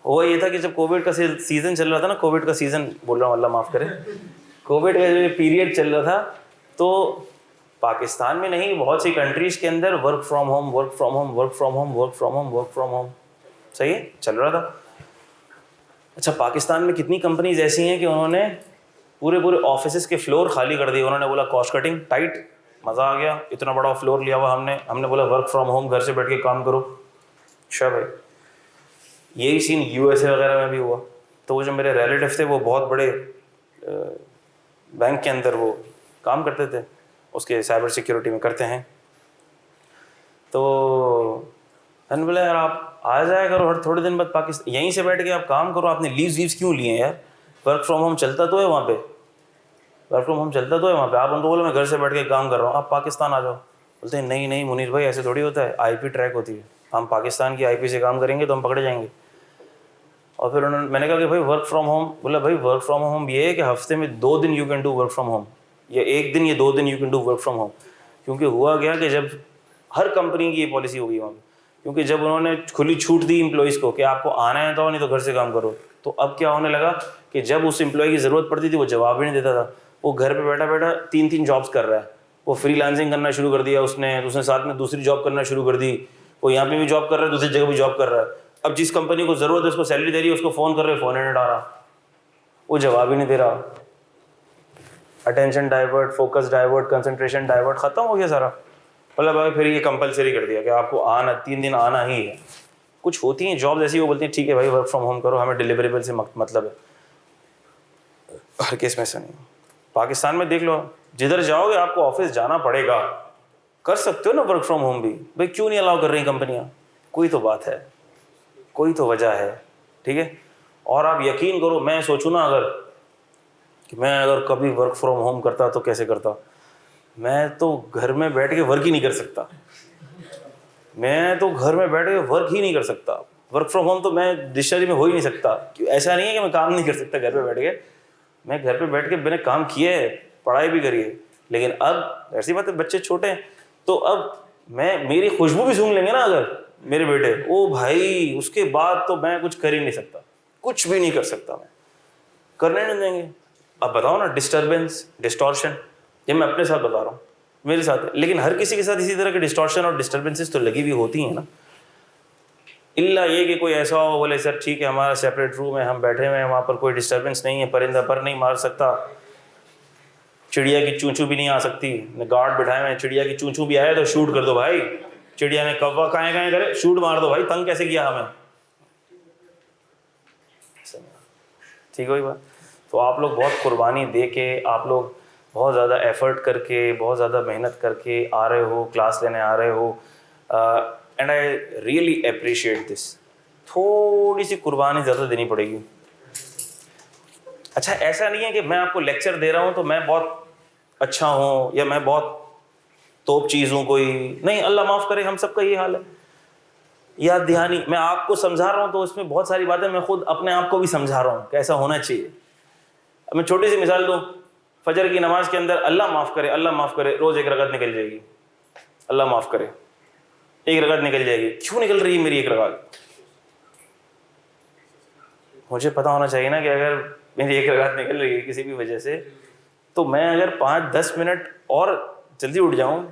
हुआ ये था कि जब कोविड का सीजन चल रहा था ना, कोविड का सीजन बोल रहा हूँ, अल्लाह माफ़ करे, कोविड का जो पीरियड चल रहा था, तो पाकिस्तान में नहीं, बहुत सी कंट्रीज के अंदर work from home, work from home, work from home, work from home, work from home, सही है, चल रहा था। अच्छा, पाकिस्तान में कितनी कंपनीज ऐसी हैं कि उन्होंने पूरे ऑफिसेज के फ्लोर खाली कर दिए। उन्होंने बोला कॉस्ट कटिंग टाइट, मज़ा आ गया, इतना बड़ा फ्लोर लिया हुआ हमने बोला वर्क फ्रॉम होम, घर से बैठ के काम करो। अच्छा भाई, यही सीन यूएसए वगैरह में भी हुआ। तो वो जो मेरे रिलेटिव थे वो बहुत बड़े बैंक के अंदर वो काम करते थे, उसके साइबर सिक्योरिटी में करते हैं। तो मैंने बोला यार आप आ जाया करो हर थोड़े दिन बाद पाकिस्तान, यहीं से बैठ के आप काम करो, आपने लीव्स क्यों लिए हैं यार, वर्क फ्रॉम होम चलता तो है वहाँ पे, वर्क फ्रॉम होम चलता तो है वहाँ पे। आप उनको बोलो मैं घर से बैठ के काम कर रहा हूँ, आप पाकिस्तान आ जाओ। बोलते हैं नहीं मुनीर भाई ऐसे थोड़ी होता है, आईपी ट्रैक होती है, हम पाकिस्तान की आईपी से काम करेंगे तो हम पकड़े जाएंगे। और फिर मैंने कहा कि भाई वर्क फ्रॉम होम, बोला भाई वर्क फ्रॉम होम ये है कि हफ्ते में 2 दिन you can do work from home, या 1 दिन या 2 दिन you can do work from home. क्योंकि हुआ गया कि जब हर कंपनी की ये पॉलिसी हो गई वहाँ पर, क्योंकि जब उन्होंने खुली छूट दी एम्प्लॉइज़ को कि आपको आना है तो नहीं तो घर से काम करो, तो अब क्या होने लगा कि जब उस एम्प्लॉय की ज़रूरत पड़ती थी वो जवाब ही नहीं देता था। वो घर पे बैठा 3 जॉब्स कर रहा है, वो फ्रीलांसिंग करना शुरू कर दिया उसने साथ में दूसरी जॉब करना शुरू कर दी, वो यहाँ पे भी जॉब कर रहा है, दूसरी जगह भी जॉब कर रहा है। अब जिस कंपनी को ज़रूरत है उसको सैलरी दे रही है, उसको फ़ोन कर रहे, फ़ोन ही नहीं उठा रहा, वो जवाब ही नहीं दे रहा। Attention divert, focus divert, concentration divert, ख़त्म हो गया सारा। मतलब भाई फिर ये कंपलसरी कर दिया कि आपको आना 3 दिन आना ही है। कुछ होती हैं जॉब ऐसी, वो बोलती हैं ठीक है भाई वर्क फ्रॉम होम करो, हमें डिलीवरेबल से मतलब है। हर केस में ऐसा नहीं। पाकिस्तान में देख लो, जिधर जाओगे आपको ऑफिस जाना पड़ेगा, कर सकते हो ना वर्क फ्रॉम होम भी, भाई क्यों नहीं अलाउ कर रही कंपनियां? कोई तो बात है, कोई तो वजह है, ठीक है। और आप यकीन करो, मैं सोचूं ना अगर कभी वर्क फ्रॉम होम करता तो कैसे करता, मैं तो घर में बैठ के वर्क ही नहीं कर सकता, मैं तो घर में बैठ के वर्क ही नहीं कर सकता। वर्क फ्रॉम होम तो मैं डिक्शनरी में हो ही नहीं सकता। ऐसा नहीं है कि मैं काम नहीं कर सकता घर पे बैठ के, मैं घर पे बैठ के मैंने काम किए है, पढ़ाई भी करी है, लेकिन अब ऐसी बात है बच्चे छोटे हैं, तो अब मेरी खुशबू भी सूंघ लेंगे ना अगर मेरे बेटे, ओ भाई उसके बाद तो मैं कुछ कर ही नहीं सकता, कुछ भी नहीं कर सकता, मैं करने नहीं देंगे। अब बताओ ना, डिस्टर्बेंस, डिस्टॉर्शन, ये मैं अपने साथ बता रहा हूँ, मेरे साथ है, लेकिन हर किसी के साथ इसी तरह के डिस्टॉर्शन और डिस्टर्बेंसेस तो लगी हुई होती हैं ना। इल्ला ये कि कोई ऐसा हो बोले सर ठीक है हमारा सेपरेट रूम है, हम बैठे हुए हैं, वहाँ पर कोई डिस्टर्बेंस नहीं है, परिंदा पर नहीं मार सकता, चिड़िया की चूंचू भी नहीं आ सकती, गार्ड बिठाए हुए हैं, चिड़िया की चूंचू भी आए तो शूट कर दो भाई, चिड़िया ने कौवा काएं काएं करे, शूट मार दो भाई, तंग कैसे किया हमें, ठीक है बात। तो आप लोग बहुत कुर्बानी दे के, आप लोग बहुत ज़्यादा एफर्ट करके, बहुत ज़्यादा मेहनत करके आ रहे हो, क्लास लेने आ रहे हो, and I really appreciate this. थोड़ी सी कुर्बानी ज़्यादा देनी पड़ेगी। अच्छा, ऐसा नहीं है कि मैं आपको लेक्चर दे रहा हूँ तो मैं बहुत अच्छा हूँ या मैं बहुत तोप चीज़ हूँ, कोई नहीं, अल्लाह माफ़ करे, हम सबका ये हाल है, याद दहानी। मैं आपको समझा रहा हूँ तो उसमें बहुत सारी बातें मैं खुद अपने आप को भी समझा रहा हूँ कैसा होना चाहिए। अब मैं छोटी सी मिसाल दूँ, फजर की नमाज के अंदर अल्लाह माफ़ करे रोज़ 1 रकात निकल जाएगी, अल्लाह माफ़ करे 1 रकात निकल जाएगी। क्यों निकल रही है मेरी 1 रकात? मुझे पता होना चाहिए ना कि अगर मेरी 1 रकात निकल रही है किसी भी वजह से, तो मैं अगर 5-10 मिनट और जल्दी उठ जाऊं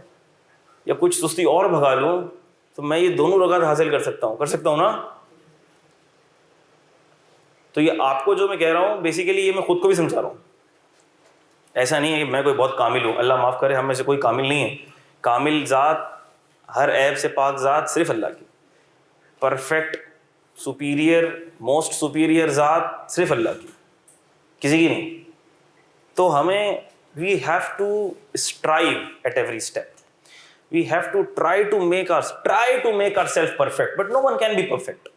या कुछ सुस्ती और भगा लूं तो मैं ये दोनों रकात हासिल कर सकता हूं ना। तो ये आपको जो मैं कह रहा हूं बेसिकली ये मैं खुद को भी समझा रहा हूं। ऐसा नहीं है कि मैं कोई बहुत कामिल हूं, अल्लाह माफ़ करे, हम में से कोई कामिल नहीं है। कामिल ज़ात, हर ऐब से पाक ज़ात सिर्फ अल्लाह की, परफेक्ट सुपीरियर, मोस्ट सुपीरियर ज़ात सिर्फ अल्लाह की, किसी की नहीं। तो हमें we have to strive at every step, we have to try to make ourself perfect, but no one can be perfect.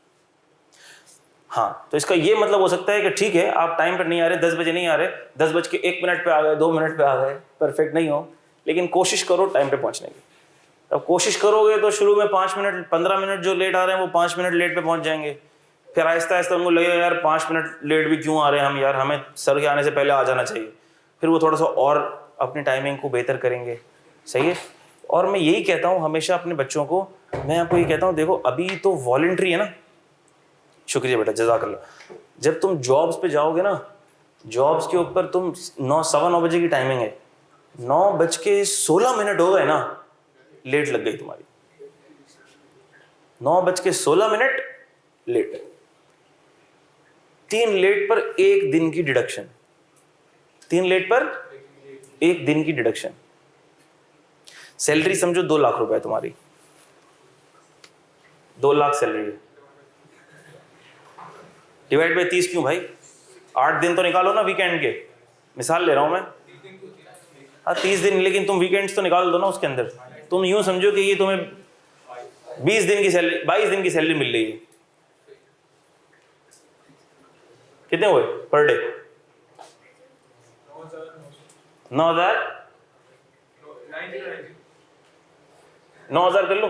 हाँ, तो इसका ये मतलब हो सकता है कि ठीक है आप टाइम पर नहीं आ रहे, 10 बजे नहीं आ रहे, 10:01 पे आ गए, 2 मिनट पे आ गए, परफेक्ट नहीं हो, लेकिन कोशिश करो टाइम पे पहुंचने की। अब कोशिश करोगे तो शुरू में 5 मिनट 15 मिनट जो लेट आ रहे हैं वो 5 मिनट लेट पे पहुंच जाएंगे, फिर आहिस्ता आहिस्ता उनको लगेगा यार 5 मिनट लेट भी क्यों आ रहे हैं हम, यार हमें सर के आने से पहले आ जाना चाहिए, फिर वो थोड़ा सा और अपनी टाइमिंग को बेहतर करेंगे। सही है। और मैं यही कहता हूँ हमेशा अपने बच्चों को, मैं आपको ये कहता हूँ, देखो अभी तो वॉलंटरी है ना, शुक्रिया बेटा, जज़ाकल्लाह। जब तुम जॉब्स पे जाओगे ना, जॉब्स के ऊपर तुम 9 बजे की टाइमिंग है, 9:16 हो गए ना, लेट लग गई तुम्हारी, 9:16 लेट, 3 लेट पर 1 दिन की डिडक्शन, 3 लेट पर 1 दिन की डिडक्शन। सैलरी समझो 2 लाख रुपए तुम्हारी, 2 लाख सैलरी है, डिवाइड बाई 30 क्यों भाई, 8 दिन तो निकालो ना वीकेंड के, मिसाल ले रहा हूं मैं। हाँ 30 दिन, लेकिन तुम वीकेंड्स तो निकाल दो ना उसके अंदर। तुम यूं समझो कि ये तुम्हें 20 दिन की सैलरी, 22 दिन की सैलरी मिल रही है, कितने हुए पर डे? 9,000 कर लो,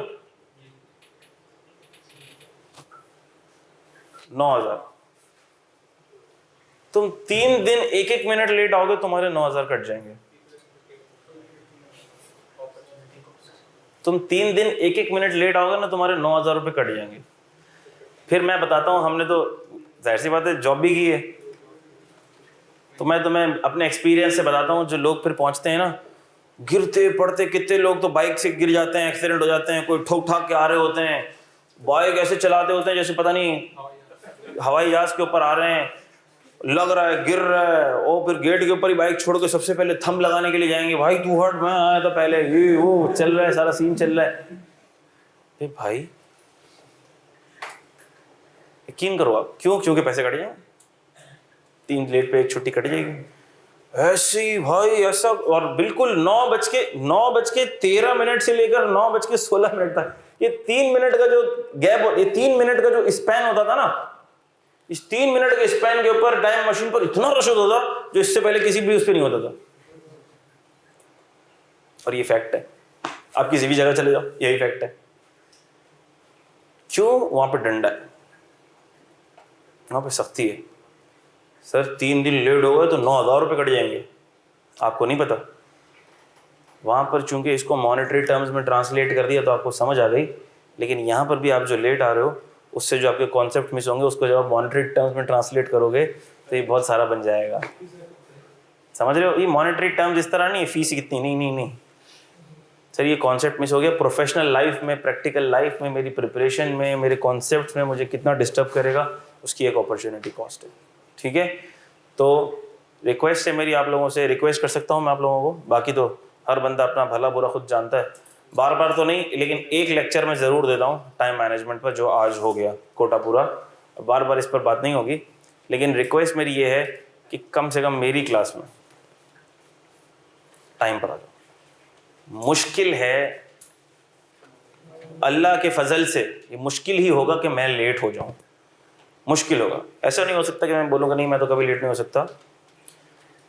9,000। तुम 3 दिन 1-1 मिनट लेट आओगे, तुम्हारे 9,000 कट जाएंगे। तुम 3 दिन 1-1 मिनट लेट आओगे ना, तुम्हारे 9,000 रुपये कट जाएंगे। फिर मैं बताता हूँ, हमने तो जाहिर सी बात है जॉब भी की है, तो मैं तुम्हें अपने एक्सपीरियंस से बताता हूँ, जो लोग फिर पहुँचते हैं ना, गिरते पड़ते, कितने लोग तो बाइक से गिर जाते हैं, एक्सीडेंट हो जाते हैं, कोई ठोक ठाक के आ रहे होते हैं, बाइक ऐसे चलाते होते हैं जैसे पता नहीं हवाई जहाज के ऊपर आ रहे हैं, लग रहा है गिर रहा है, और फिर गेट के ऊपर ही बाइक छोड़ के सबसे पहले थंब लगाने के लिए जाएंगे, भाई तू हट, मैं आया था पहले, ये वो चल रहा है, सारा सीन चल रहा है। भाई यकीन करो आप, क्योंकि पैसे कट जाए, 3 लेट पे 1 छुट्टी कट जाएगी, ऐसे ही भाई ऐसा। और बिल्कुल 9:13 से लेकर 9:16 तक, ये 3 मिनट का जो गैप, ये 3 मिनट का जो स्पैन होता था ना, इस 3 मिनट के स्पैन के ऊपर टाइम मशीन पर इतना रश होता था जो इससे पहले किसी भी उस पर नहीं होता था। और ये फैक्ट है, आप किसी भी जगह चले जाओ यही फैक्ट है। क्यों? वहां पर डंडा है, वहां पर सख्ती है। सर 3 दिन लेट हो गए तो 9,000 रुपये कट जाएंगे, आपको नहीं पता। वहां पर चूंकि इसको मॉनेटरी टर्म्स में ट्रांसलेट कर दिया तो आपको समझ आ गई, लेकिन यहाँ पर भी आप जो लेट आ रहे हो उससे जो आपके कॉन्सेप्ट मिस होंगे, उसको जब आप मॉनेटरी टर्म्स में ट्रांसलेट करोगे तो ये बहुत सारा बन जाएगा। समझ रहे हो? ये मॉनेटरी टर्म्स इस तरह नहीं, फीस कितनी, नहीं सर, ये कॉन्सेप्ट मिस हो गया। प्रोफेशनल लाइफ में, प्रैक्टिकल लाइफ में, मेरी प्रिपरेशन में, मेरे कॉन्सेप्ट में मुझे कितना डिस्टर्ब करेगा, उसकी एक अपॉर्चुनिटी कॉस्ट है। ठीक है, तो रिक्वेस्ट है मेरी, आप लोगों से रिक्वेस्ट कर सकता हूँ मैं आप लोगों को, बाकी तो हर बंदा अपना भला बुरा खुद जानता है, बार बार तो नहीं, लेकिन एक लेक्चर में ज़रूर देता हूँ टाइम मैनेजमेंट पर, जो आज हो गया कोटा पूरा, बार बार इस पर बात नहीं होगी, लेकिन रिक्वेस्ट मेरी ये है कि कम से कम मेरी क्लास में टाइम पर आ जाओ। मुश्किल है, अल्लाह के फजल से ये मुश्किल ही होगा कि मैं लेट हो जाऊँ, मुश्किल होगा। ऐसा नहीं हो सकता कि मैं बोलूँगा नहीं मैं तो कभी लेट नहीं हो सकता,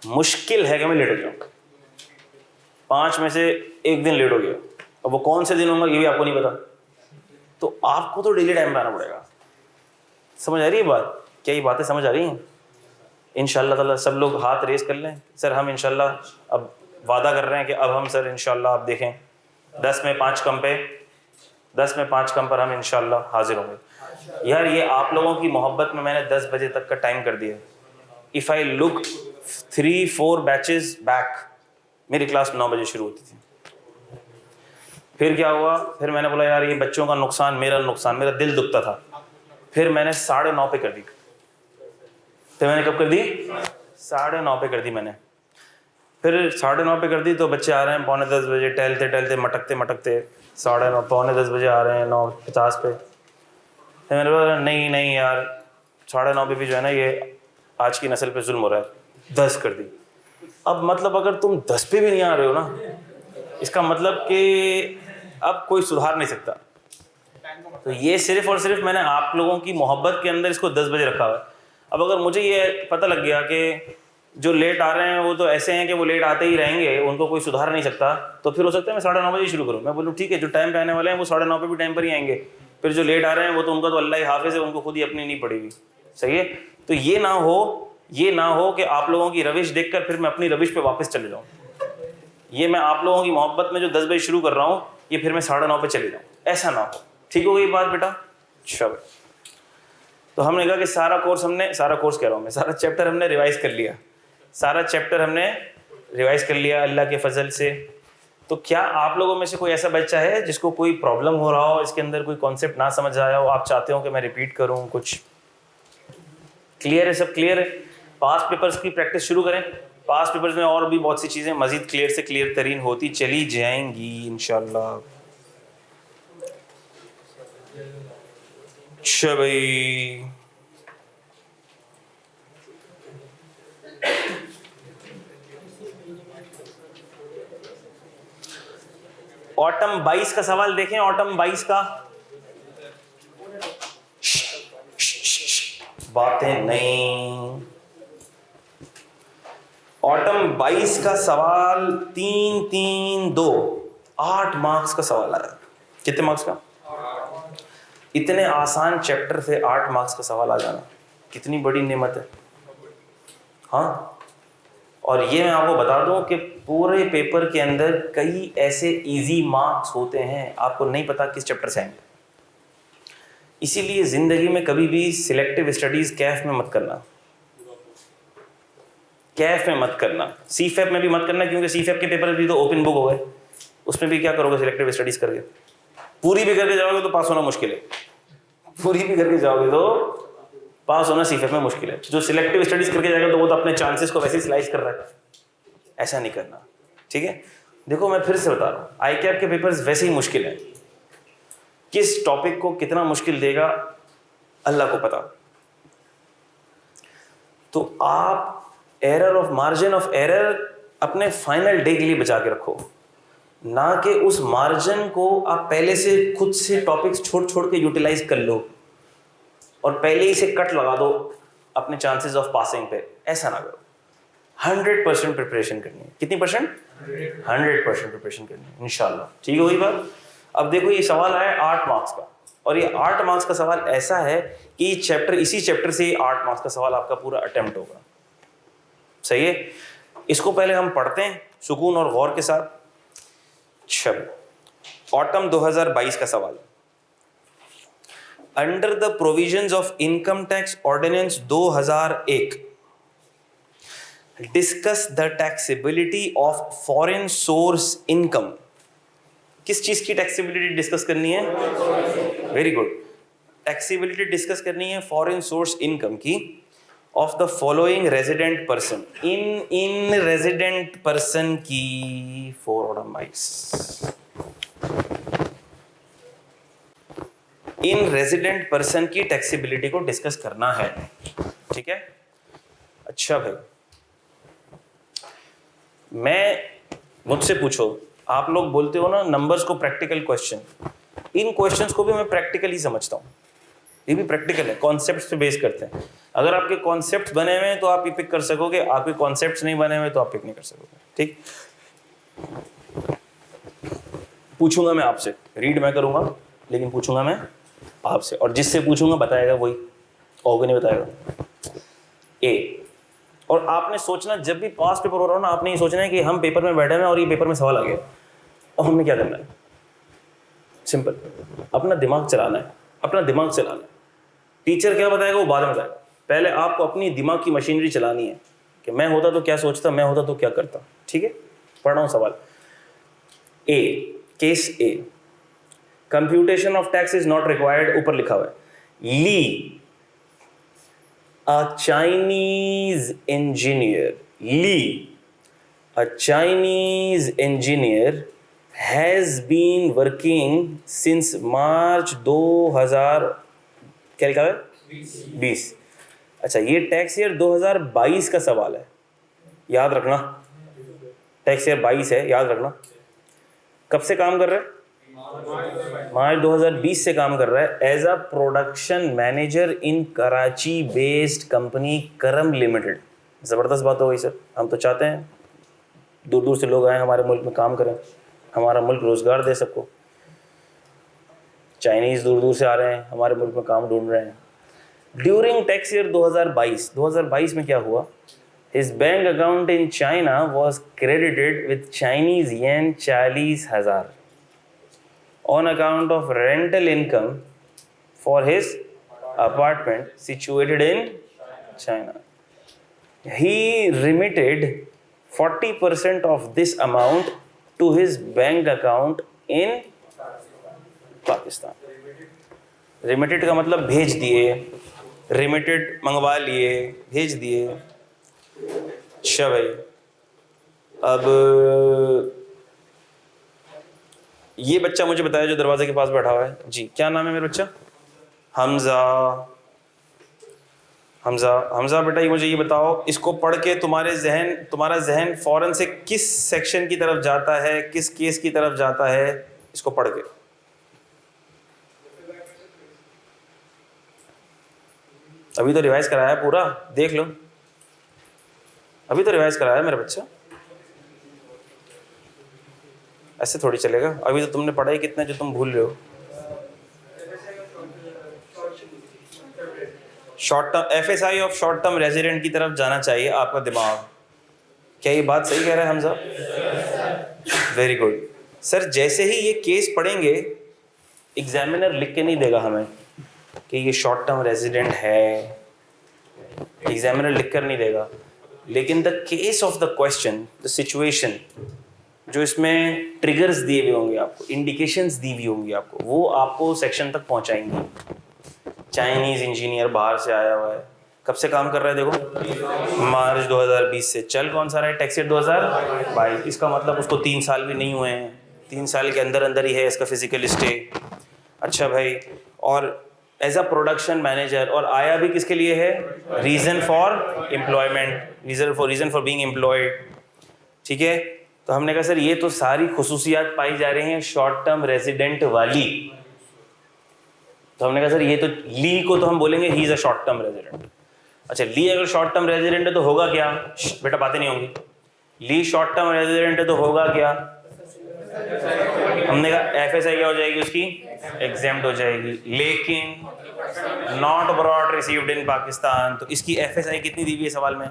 मुश्किल है कि मैं लेट हो जाऊँ। 5 में से 1 दिन लेट हो गया, अब वो कौन से दिन होंगे ये भी आपको नहीं पता, तो आपको तो डेली टाइम पे आना पड़ेगा। समझ आ रही है बात? क्या ये बातें समझ आ रही हैं? इंशाअल्लाह ताला सब लोग हाथ रेस कर लें। सर हम इंशाअल्लाह अब वादा कर रहे हैं कि अब हम सर इंशाअल्लाह आप देखें 10 में 5 कम पर हम इंशाअल्लाह हाजिर होंगे। यार ये आप लोगों की मोहब्बत में मैंने 10 बजे तक का टाइम कर दिया। If I look 3-4 batches back, मेरी क्लास 9 बजे शुरू होती थी। फिर क्या हुआ, फिर मैंने बोला यार ये बच्चों का नुकसान, मेरा दिल दुखता था, फिर मैंने 9:30 पे कर दी। तो मैंने कब कर दी? 9:30 पे कर दी मैंने। फिर 9:30 पे कर दी तो बच्चे आ रहे हैं 9:45 बजे, टहलते मटकते 9:30 पौने 10 बजे आ रहे हैं 9:50 पे। फिर मैंने बोला नहीं यार 9:30 पे भी जो है ना ये आज की नस्ल पे जुल्म हो रहा है, 10 कर दी। अब मतलब अगर तुम 10 पे भी नहीं आ रहे हो ना, इसका मतलब कि अब कोई सुधार नहीं सकता। टाइम का तो मसला है। ये सिर्फ और सिर्फ मैंने आप लोगों की मोहब्बत के अंदर इसको 10 बजे रखा हुआ है। अब अगर मुझे ये पता लग गया कि जो लेट आ रहे हैं वो तो ऐसे हैं कि वो लेट आते ही रहेंगे, उनको कोई सुधार नहीं सकता, तो फिर हो सकता है मैं 9:30 बजे शुरू करूँ। मैं बोलूँ ठीक है, जो टाइम पे आने वाले हैं वो 9:30 पे भी टाइम पर ही आएंगे, फिर जो लेट आ रहे हैं वो तो उनका तो अल्लाह ही हाफिज़ है, उनको खुद ही अपनी नहीं पड़ेगी। सही है। तो ये ना हो कि आप लोगों की रविश देखकर फिर मैं अपनी रविश पे वापस चले जाऊँ। ये मैं आप लोगों की मोहब्बत में जो 10 बजे शुरू कर रहा हूँ, ये फिर मैं 9:30 पे चले जाऊँ, ऐसा ना हो। ठीक हो गई बात बेटा? अच्छा, तो हमने कहा कि सारा चैप्टर हमने रिवाइज कर लिया, अल्लाह के फजल से। तो क्या आप लोगों में से कोई ऐसा बच्चा है जिसको कोई प्रॉब्लम हो रहा हो, इसके अंदर कोई कॉन्सेप्ट ना समझ आया हो, आप चाहते हो कि मैं रिपीट करूं? कुछ क्लियर है? सब क्लियर है? पास्ट पेपर्स की प्रैक्टिस शुरू करें। पास्ट पेपर्स में और भी बहुत सी चीज़ें मज़ीद क्लियर से क्लियर तरीन होती चली जाएंगी इंशाल्लाह। अच्छा भाई, ऑटम 22 का सवाल देखें। ऑटम 22 का, बातें नहीं। ऑटम 22 का सवाल 3-3-2 8 मार्क्स का सवाल आया। कितने मार्क्स का? इतने आसान चैप्टर से 8 मार्क्स का सवाल आ जाना कितनी बड़ी नेमत है। हाँ, और ये मैं आपको बता दूं कि पूरे पेपर के अंदर कई ऐसे इजी मार्क्स होते हैं, आपको नहीं पता किस चैप्टर से आएंगे। इसीलिए ज़िंदगी में कभी भी सिलेक्टिव स्टडीज़ कैफ में मत करना, सीफेप में भी मत करना, क्योंकि सीफेप के पेपर भी तो ओपन बुक हो गए, उसमें भी क्या करोगे सिलेक्टिव स्टडीज़ करके? पूरी भी करके जाओगे तो पास होना मुश्किल है, पास होना सीफेप में मुश्किल है। जो सिलेक्टिव स्टडीज करके जाएगा तो वो तो अपने चांसेस को वैसे ही स्लाइस कर रहा है, ऐसा नहीं करना। ठीक है, देखो मैं फिर से बता रहा हूँ, आई कैप के पेपर्स वैसे ही मुश्किल है, किस टॉपिक को कितना मुश्किल देगा अल्लाह को पता। तो आप मार्जिन ऑफ एरर अपने फाइनल डे के लिए बचा के रखो, ना कि उस मार्जिन को आप पहले से खुद से टॉपिक्स छोड़ के यूटिलाइज कर लो और पहले ही से कट लगा दो अपने चांसेस ऑफ पासिंग पे। ऐसा ना करो, 100% प्रिपरेशन करनी है। कितनी परसेंट? 100% प्रिपरेशन करनी है इंशाल्लाह। ठीक है, वही बात। अब देखो ये सवाल आया 8 मार्क्स का, और ये 8 मार्क्स का सवाल ऐसा है कि इसी चैप्टर से 8 मार्क्स का सवाल आपका पूरा अटेम्प्ट होगा। सही है, इसको पहले हम पढ़ते हैं सुकून और गौर के साथ। ऑटम 2022 का सवाल, under the provisions of income tax ordinance 2001 discuss the taxability of foreign source income. किस चीज की टैक्सेबिलिटी डिस्कस करनी है? वेरी गुड, टैक्सेबिलिटी डिस्कस करनी है फॉरेन सोर्स इनकम की, of the following resident person. इन रेजिडेंट पर्सन की फॉर ऑटम 22 इन रेजिडेंट पर्सन की टैक्सेबिलिटी को डिस्कस करना है। ठीक है, अच्छा भाई, मुझसे पूछो, आप लोग बोलते हो ना नंबर्स को प्रैक्टिकल क्वेश्चन, इन क्वेश्चंस को भी मैं प्रैक्टिकल ही समझता हूँ। ये भी प्रैक्टिकल है, कॉन्सेप्ट्स पे बेस करते हैं। अगर आपके कॉन्सेप्ट्स बने हुए हैं तो आप ये पिक कर सकोगे, आपके कॉन्सेप्ट्स नहीं बने हुए तो आप पिक नहीं कर सकोगे। ठीक, पूछूंगा मैं आपसे, रीड मैं करूंगा लेकिन पूछूंगा मैं आपसे, और जिससे पूछूंगा बताएगा वही, और नहीं बताएगा। ए, और आपने सोचना जब भी पास पेपर हो रहा हो ना, आपने ये सोचना है कि हम पेपर में बैठे हैं और ये पेपर में सवाल आ गया और हमने क्या करना है। सिंपल, अपना दिमाग चलाना है। टीचर क्या बताएगा वो बाद में बताएगा, पहले आपको अपनी दिमाग की मशीनरी चलानी है कि मैं होता तो क्या सोचता, मैं होता तो क्या करता। ठीक है, पढ़ रहा हूँ सवाल। A, case A, computation of tax is not required, ऊपर लिखा हुआ है। ली, a Chinese engineer has been working since March 2000 क्या लिखा है? 20। अच्छा, ये टैक्स ईयर 2022 का सवाल है, याद रखना। टैक्स ईयर 22 है, याद रखना। कब से काम कर रहे हैं? मार्च 2020 से काम कर रहा है as a production manager in Karachi based company Karam limited. ज़बरदस्त बात हो गई सर। हम तो चाहते हैं दूर दूर से लोग आए हमारे मुल्क में काम करें, हमारा मुल्क रोज़गार दे सबको। चाइनीज़ दूर दूर से आ रहे हैं हमारे मुल्क में काम ढूंढ रहे हैं। ड्यूरिंग टैक्स ईयर 2022 में क्या हुआ? His bank account in China was credited with Chinese yen 40,000 on account of rental income for his apartment situated in China. He remitted 40% of this amount to his bank account in Pakistan. Remitted का मतलब भेज दिए, remitted मंगवा लिए, भेज दिए। अच्छा भाई, अब ये बच्चा मुझे बताया जो दरवाजे के पास बैठा हुआ है जी, क्या नाम है मेरा बच्चा? हमजा बेटा, ये मुझे ये बताओ, इसको पढ़ के तुम्हारा जहन फौरन से किस सेक्शन की तरफ जाता है, किस केस की तरफ जाता है? इसको पढ़ के अभी तो रिवाइज कराया पूरा, देख लो, अभी तो रिवाइज कराया मेरा बच्चा। ऐसे थोड़ी चलेगा, अभी तो तुमने पढ़ा ही कितना जो तुम भूल रहे हो। Short term FSI of short term resident की तरफ जाना चाहिए आपका दिमाग। क्या ये बात सही कह रहा है हमजा? Very good sir. जैसे ही ये केस पढ़ेंगे एग्जामिनर लिख के नहीं देगा हमें कि ये शॉर्ट टर्म रेजिडेंट है, एग्जामिनर लिख कर नहीं देगा, लेकिन the case of the question, the situation, जो इसमें ट्रिगर्स दिए हुए होंगे आपको, इंडिकेशंस दी हुई होंगी आपको, वो आपको सेक्शन तक पहुंचाएंगे। चाइनीज़ इंजीनियर बाहर से आया हुआ है, कब से काम कर रहा है देखो, मार्च 2020 से। चल कौन सा रहा है? Tax year 2022। इसका मतलब उसको 3 साल भी नहीं हुए हैं, 3 साल के अंदर अंदर ही है इसका फिजिकल स्टे। अच्छा भाई, और एज अ प्रोडक्शन मैनेजर, और आया भी किसके लिए है? Reason for employment, reason for being employed. ठीक है, तो हमने कहा सर ये तो सारी खुसूसियात पाई जा रही हैं शॉर्ट टर्म रेजिडेंट वाली, तो हमने कहा सर ये तो ली को तो हम बोलेंगे he is a short term resident. अच्छा, ली अगर शॉर्ट टर्म रेजिडेंट है तो होगा क्या? बेटा बातें नहीं होंगी। ली शॉर्ट टर्म रेजिडेंट है तो होगा क्या? हमने कहा एफएसआई क्या हो जाएगी उसकी? एग्जेम्प्ट हो जाएगी। लेकिन not abroad received in Pakistan, तो इसकी एफएसआई कितनी दी हुई है सवाल में?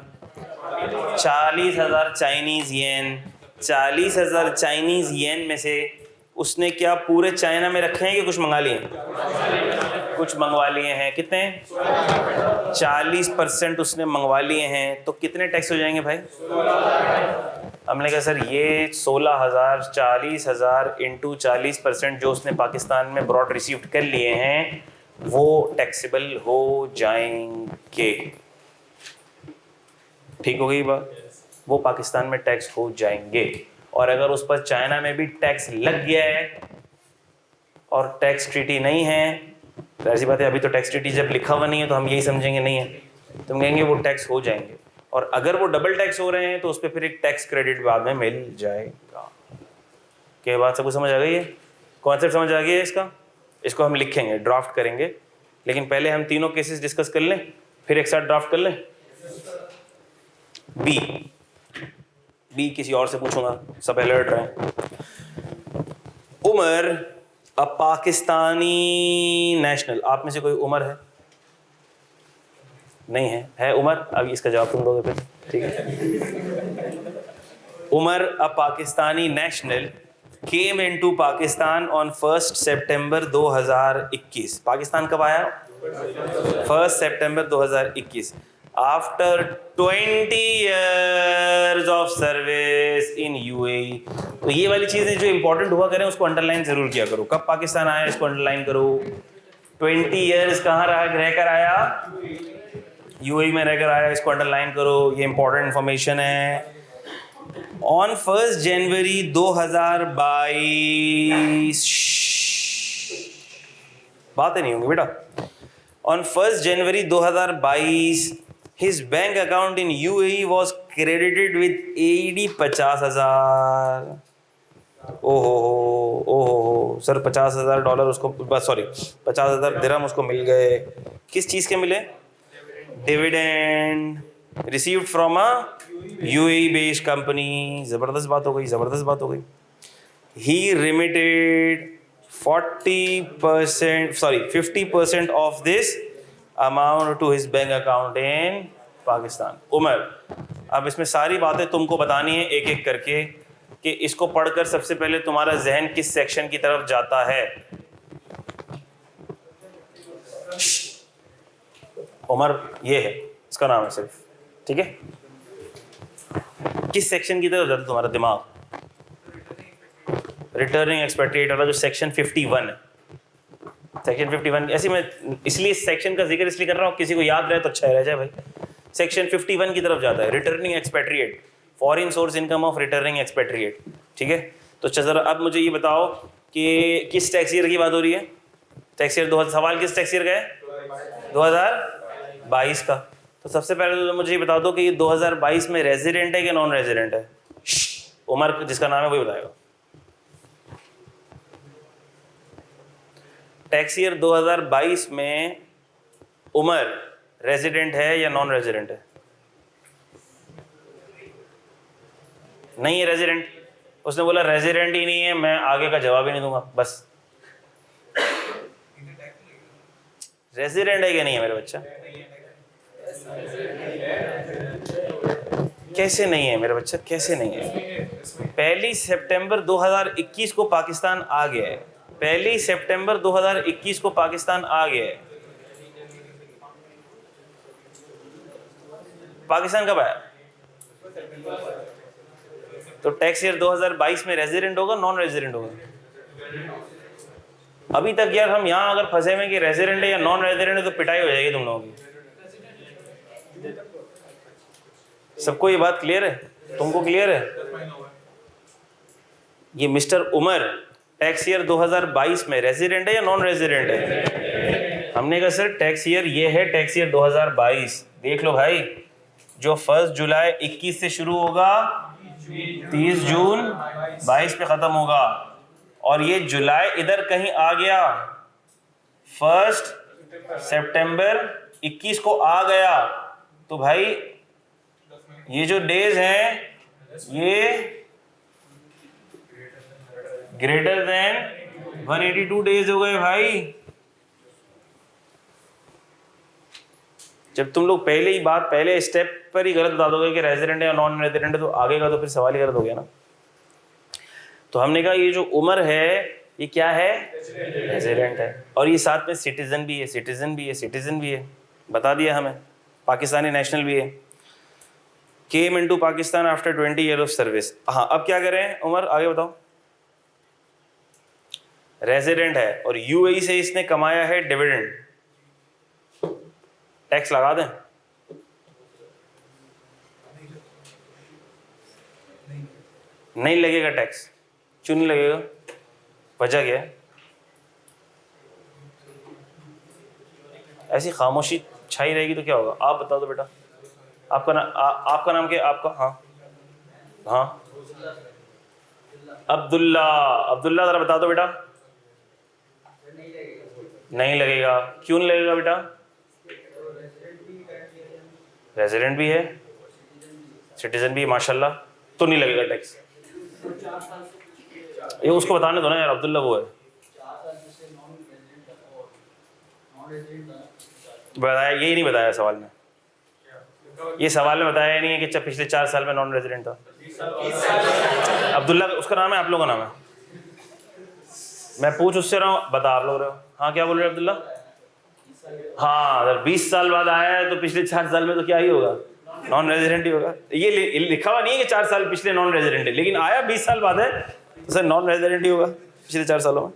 40,000 चाइनीज़ येन। 40,000 चाइनीज़ येन में से उसने क्या पूरे चाइना में रखे हैं कि कुछ मंगा लिए? कुछ मंगवा लिए हैं। कितने? 40% उसने मंगवा लिए हैं, तो कितने टैक्स हो जाएंगे भाई? हमने कहा सर ये 16,000, 40,000 इंटू 40% जो उसने पाकिस्तान में ब्रॉड रिसीव्ड कर लिए हैं वो टैक्सेबल हो जाएंगे। ठीक हो गई बात? वो पाकिस्तान में टैक्स हो जाएंगे। और अगर उस पर चाइना में भी टैक्स लग गया है और टैक्स ट्रीटी नहीं है, तो ऐसी बात है, अभी तो टैक्स ट्रीटी जब लिखा हुआ नहीं है तो हम यही समझेंगे नहीं है, तो हम कहेंगे वो टैक्स हो जाएंगे। और अगर वो डबल टैक्स हो रहे हैं तो उस पर फिर एक टैक्स क्रेडिट बाद में मिल जाएगा। क्या बात सबको समझ आ गई है? कॉन्सेप्ट समझ आ गया है इसका? इसको हम लिखेंगे, ड्राफ्ट करेंगे, लेकिन पहले हम तीनों केसेस डिस्कस कर लें, फिर एक साथ ड्राफ्ट कर लें। बी किसी और से पूछूंगा, सब अलर्ट रहें। Umar a Pakistani national. आप में से कोई उमर है? नहीं है उमर? अभी इसका जवाब तुम दोगे फिर, ठीक है। Umar a Pakistani national came into Pakistan on 1 सितंबर 2021। पाकिस्तान कब आया? 1 सितंबर 2021। After 20 years of service in UAE। तो ये वाली चीज़ें जो इंपॉर्टेंट हुआ करें उसको अंडरलाइन जरूर किया करो। कब पाकिस्तान आया इसको अंडरलाइन करो। 20 years कहाँ रहकर आया? UAE में रहकर आया, इसको अंडरलाइन करो, ये इंपॉर्टेंट इंफॉर्मेशन है। ऑन 1 जनवरी 2022, बातें नहीं होंगी बेटा। On 1 January 2022 his bank account in UAE was credited with AED 50,000। ओहो सर $50,000 उसको, बस सॉरी, 50,000 दिरहम उसको मिल गए। किस चीज़ के मिले? Dividend received from a UAE based company. ज़बरदस्त बात हो गई, ज़बरदस्त बात हो गई। He remitted 50% of this amount to his bank account in Pakistan. Umar, अब इसमें सारी बातें तुमको बतानी है एक एक करके कि इसको पढ़कर सबसे पहले तुम्हारा जहन किस सेक्शन की तरफ जाता है। उमर ये है, इसका नाम है सिर्फ, ठीक है? किस सेक्शन की तरफ जाता है तुम्हारा दिमाग? रिटर्निंग एक्सपेक्टेड वाला जो सेक्शन 51 है। सेक्शन 51 ऐसे मैं इसलिए सेक्शन का जिक्र इसलिए कर रहा हूँ, किसी को याद रहे तो अच्छा रह जाए भाई। सेक्शन 51 की तरफ जाता है, returning expatriate, foreign source income of returning expatriate, ठीक है? तो जरा अब मुझे ये बताओ कि किस टैक्स ईयर की बात हो रही है? टैक्स ईयर 2000, सवाल किस टैक्स ईयर का है? 2022 का। तो सबसे पहले तो मुझे ये बता दो कि ये 2022 में रेजिडेंट है कि नॉन रेजिडेंट है? उमर जिसका नाम है वही बताएगा। टैक्स ईयर 2022 में उमर रेजिडेंट है या नॉन रेजिडेंट है? नहीं है रेजिडेंट। उसने बोला रेजिडेंट ही नहीं है, मैं आगे का जवाब ही नहीं दूंगा, बस। रेजिडेंट है कि नहीं है मेरा बच्चा? कैसे नहीं है मेरा बच्चा, कैसे नहीं है? 1 सितंबर 2021 को पाकिस्तान आ गया है। 1 सितंबर 2021 को पाकिस्तान आ गया है। पाकिस्तान कब आया? तो टैक्स ईयर 2022 में रेजिडेंट होगा नॉन रेजिडेंट होगा? अभी तक यार हम यहाँ अगर फंसे हुए कि रेजिडेंट है या नॉन रेजिडेंट है तो पिटाई हो जाएगी तुम लोगों की। सबको ये बात क्लियर है? तुमको क्लियर है? ये मिस्टर उमर टैक्स ईयर 2022 में रेजिडेंट है या नॉन रेजिडेंट है? हमने कहा सर टैक्स ईयर ये है, टैक्स ईयर 2022। देख लो भाई, जो 1 जुलाई 21 से शुरू होगा 30 जून 22 पे ख़त्म होगा, और ये जुलाई इधर कहीं आ गया, 1 सितंबर 21 को आ गया, तो भाई ये जो डेज हैं ये ग्रेटर देन 182 डेज हो गए भाई। जब तुम लोग पहले ही बात पहले स्टेप पर ही गलत बता दोगे कि रेजिडेंट है या नॉन रेजिडेंट है, तो आगे का तो फिर सवाल ही गलत हो गया ना। तो हमने कहा ये जो उमर है ये क्या है? रेजिडेंट है, और ये साथ में सिटीजन भी है, सिटीजन भी है, सिटीजन भी है, बता दिया हमें, पाकिस्तानी नेशनल भी है। केम into Pakistan after 20 year of service. हाँ, अब क्या करें उमर, आगे बताओ। रेजिडेंट है और यूएई से इसने कमाया है डिविडेंड, टैक्स लगा दें? नहीं लगेगा टैक्स। क्यों नहीं लगेगा? वजह क्या है? ऐसी खामोशी छाई रहेगी तो क्या होगा? आप बता दो बेटा, आपका नाम क्या? आपका? हाँ हाँ, अब्दुल्ला। अब्दुल्ला ज़रा बता दो बेटा। नहीं लगेगा। क्यों नहीं लगेगा बेटा? रेजिडेंट भी है, सिटीजन भी है, माशाल्लाह, तो नहीं लगेगा टैक्स। ये उसको बताने दो ना यार, अब्दुल्ला वो है। बताया यही नहीं, बताया सवाल में, ये सवाल में बताया नहीं है कि पिछले 4 साल में नॉन रेजिडेंट था। अब्दुल्ला उसका नाम है, आप लोगों का नाम है? मैं पूछ उससे रहा हूँ, बता आप लोग रहे हो। हाँ, क्या बोल रहे हो अब्दुल्ला? हाँ, अगर 20 साल बाद आया है तो पिछले 4 साल में तो क्या ही होगा? नॉन रेजिडेंट ही होगा। ये लिखा हुआ नहीं है कि 4 साल पिछले नॉन रेजिडेंट है, लेकिन आया 20 साल बाद है तो सर नॉन रेजिडेंट ही होगा पिछले 4 सालों में।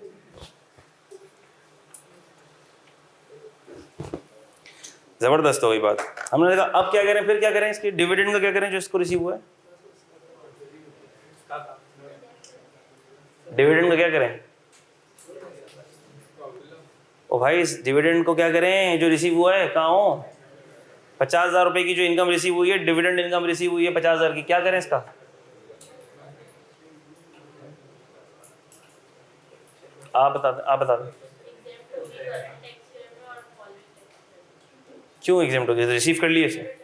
जबरदस्त हो गई बात। हमने कहा अब क्या करें, फिर क्या करें, इसके डिविडेंड का क्या करें जो इसको रिसीव हुआ है? डिविडेंड का क्या करें? ओ भाई, इस डिविडेंड को क्या करें जो रिसीव हुआ है? कहाँ हो? 50,000 रुपए की जो इनकम रिसीव हुई है, डिविडेंड इनकम रिसीव हुई है 50,000 की, क्या करें इसका? आप बता दें क्यों एग्जाम्प्ट हो गया? रिसीव कर लिए इसे,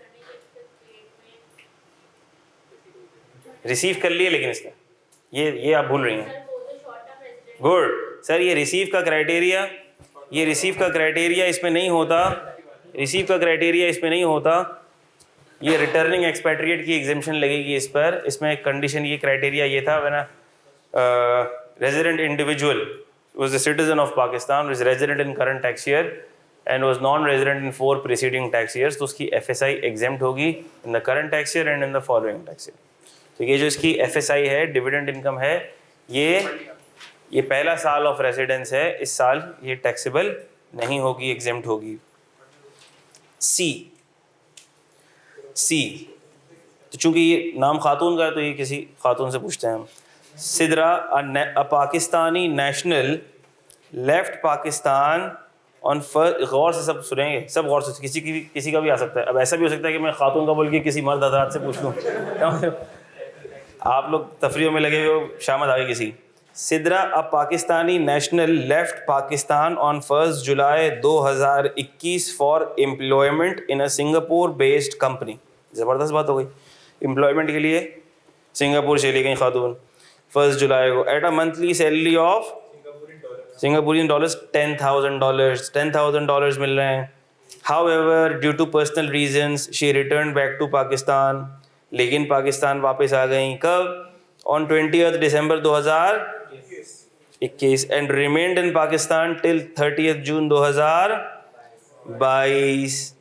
रिसीव कर लिए, लेकिन इसका ये आप भूल रही हैं। गुड सर, ये रिसीव का क्राइटेरिया इसमें नहीं होता, रिसीव का क्राइटेरिया इसमें नहीं होता। ये रिटर्निंग एक्सपैट्रिएट की एग्जेम्पशन लगेगी इस पर। इसमें एक कंडीशन, ये क्राइटेरिया ये था when resident individual was a citizen of Pakistan, was resident in current tax year and was non-resident in 4 preceding tax years, तो उसकी FSI exempt होगी in the current tax year and in the following tax year। तो ये जो इसकी FSI है, डिविडेंड इनकम है, ये पहला साल ऑफ रेजिडेंस है, इस साल ये टैक्सेबल नहीं होगी, एग्जेम्प्ट होगी। सी तो चूंकि ये नाम खातून का है तो ये किसी खातून से पूछते हैं हम। Sidra a Pakistani national left Pakistan on first, गौर से सब सुनेंगे, सब गौर से, किसी का भी आ सकता है। अब ऐसा भी हो सकता है कि मैं खातून का बोल के किसी मर्द हजरात से पूछ लूँ आप लोग तफरीहों में लगे हुए, शामत आ गई किसी। Sidra a Pakistani national left Pakistan on 1 July 2021 for employment in a Singapore based company. ज़बरदस्त बात हो गई, एम्प्लॉयमेंट के लिए सिंगापुर चली गई खातून 1 जुलाई को, at a monthly salary of Singaporean dollars $10,000 मिल रहे हैं। However due to personal reasons she return back to Pakistan, लेकिन पाकिस्तान वापस आ गई कब? On 20 December 2021 and remained in Pakistan till 30 June 2022।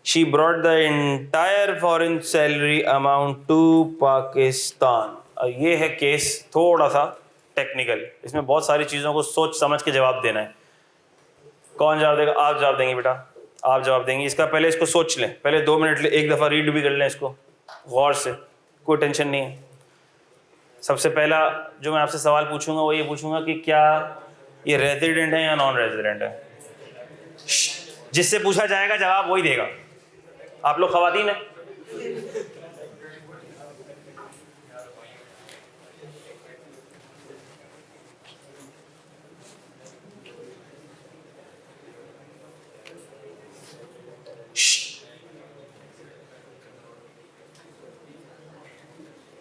She brought the entire foreign salary amount to Pakistan. ये है केस थोड़ा सा टेक्निकल, इसमें बहुत सारी चीज़ों को सोच समझ के जवाब देना है। कौन जवाब देगा? आप जवाब देंगे बेटा, आप जवाब देंगे। इसका पहले इसको सोच लें, पहले 2 मिनट ले, एक दफ़ा रीड भी कर लें इसको गौर से, कोई टेंशन नहीं है। सबसे पहला जो मैं आपसे सवाल पूछूंगा वो ये पूछूंगा कि क्या ये रेजिडेंट है या नॉन रेजिडेंट है? जिससे पूछा जाएगा जवाब वही देगा। आप लोग खवातीन हैं,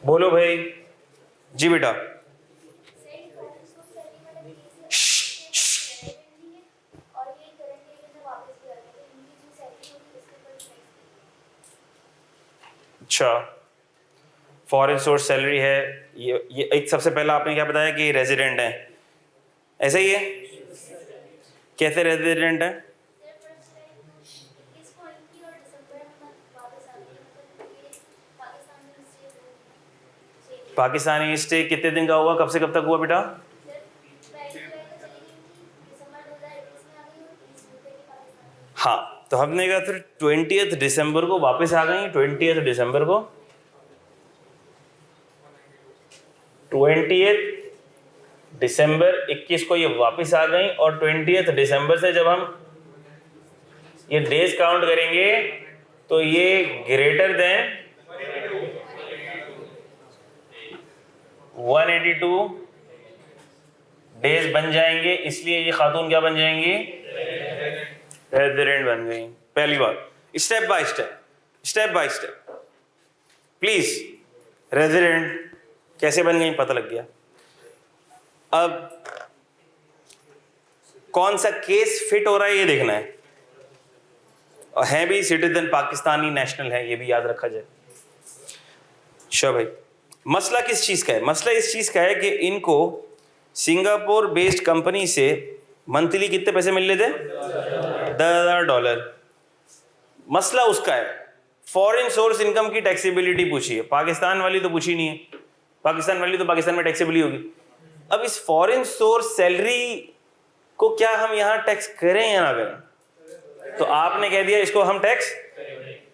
बोलो भाई। जी बेटा, अच्छा, फॉरेन सोर्स सैलरी है, ये एक सबसे पहला आपने क्या बताया कि रेजिडेंट है, ऐसा ही है? कैसे रेजिडेंट है? पाकिस्तानी स्टे कितने दिन का हुआ, कब से कब तक हुआ बेटा? हाँ, तो हमने कहा फिर 20 दिसंबर को वापस आ गई। 20 दिसंबर को 20 दिसंबर 21 को ये वापस आ गई, और 20 दिसंबर से जब हम ये डेज काउंट करेंगे तो ये ग्रेटर देन 182 डेज बन जाएंगे, इसलिए ये खातून क्या बन जाएंगी? रेजिडेंट बन गई। पहली बात, step by step please, resident कैसे बन गई पता लग गया। अब कौन सा केस फिट हो रहा है ये देखना है, और है भी सिटीजन पाकिस्तानी नेशनल है, ये भी याद रखा जाए। अच्छा भाई, मसला किस चीज़ का है? मसला इस चीज़ का है कि इनको सिंगापुर बेस्ड कंपनी से मंथली कितने पैसे मिल रहे थे? $10,000। मसला उसका है, फॉरेन सोर्स इनकम की टैक्सेबिलिटी पूछी है, पाकिस्तान वाली तो पूछी नहीं है। पाकिस्तान वाली तो पाकिस्तान में टैक्सेबल होगी। अब इस फॉरेन सोर्स सैलरी को क्या हम यहाँ टैक्स करें या ना करें? तो आपने कह दिया इसको हम टैक्स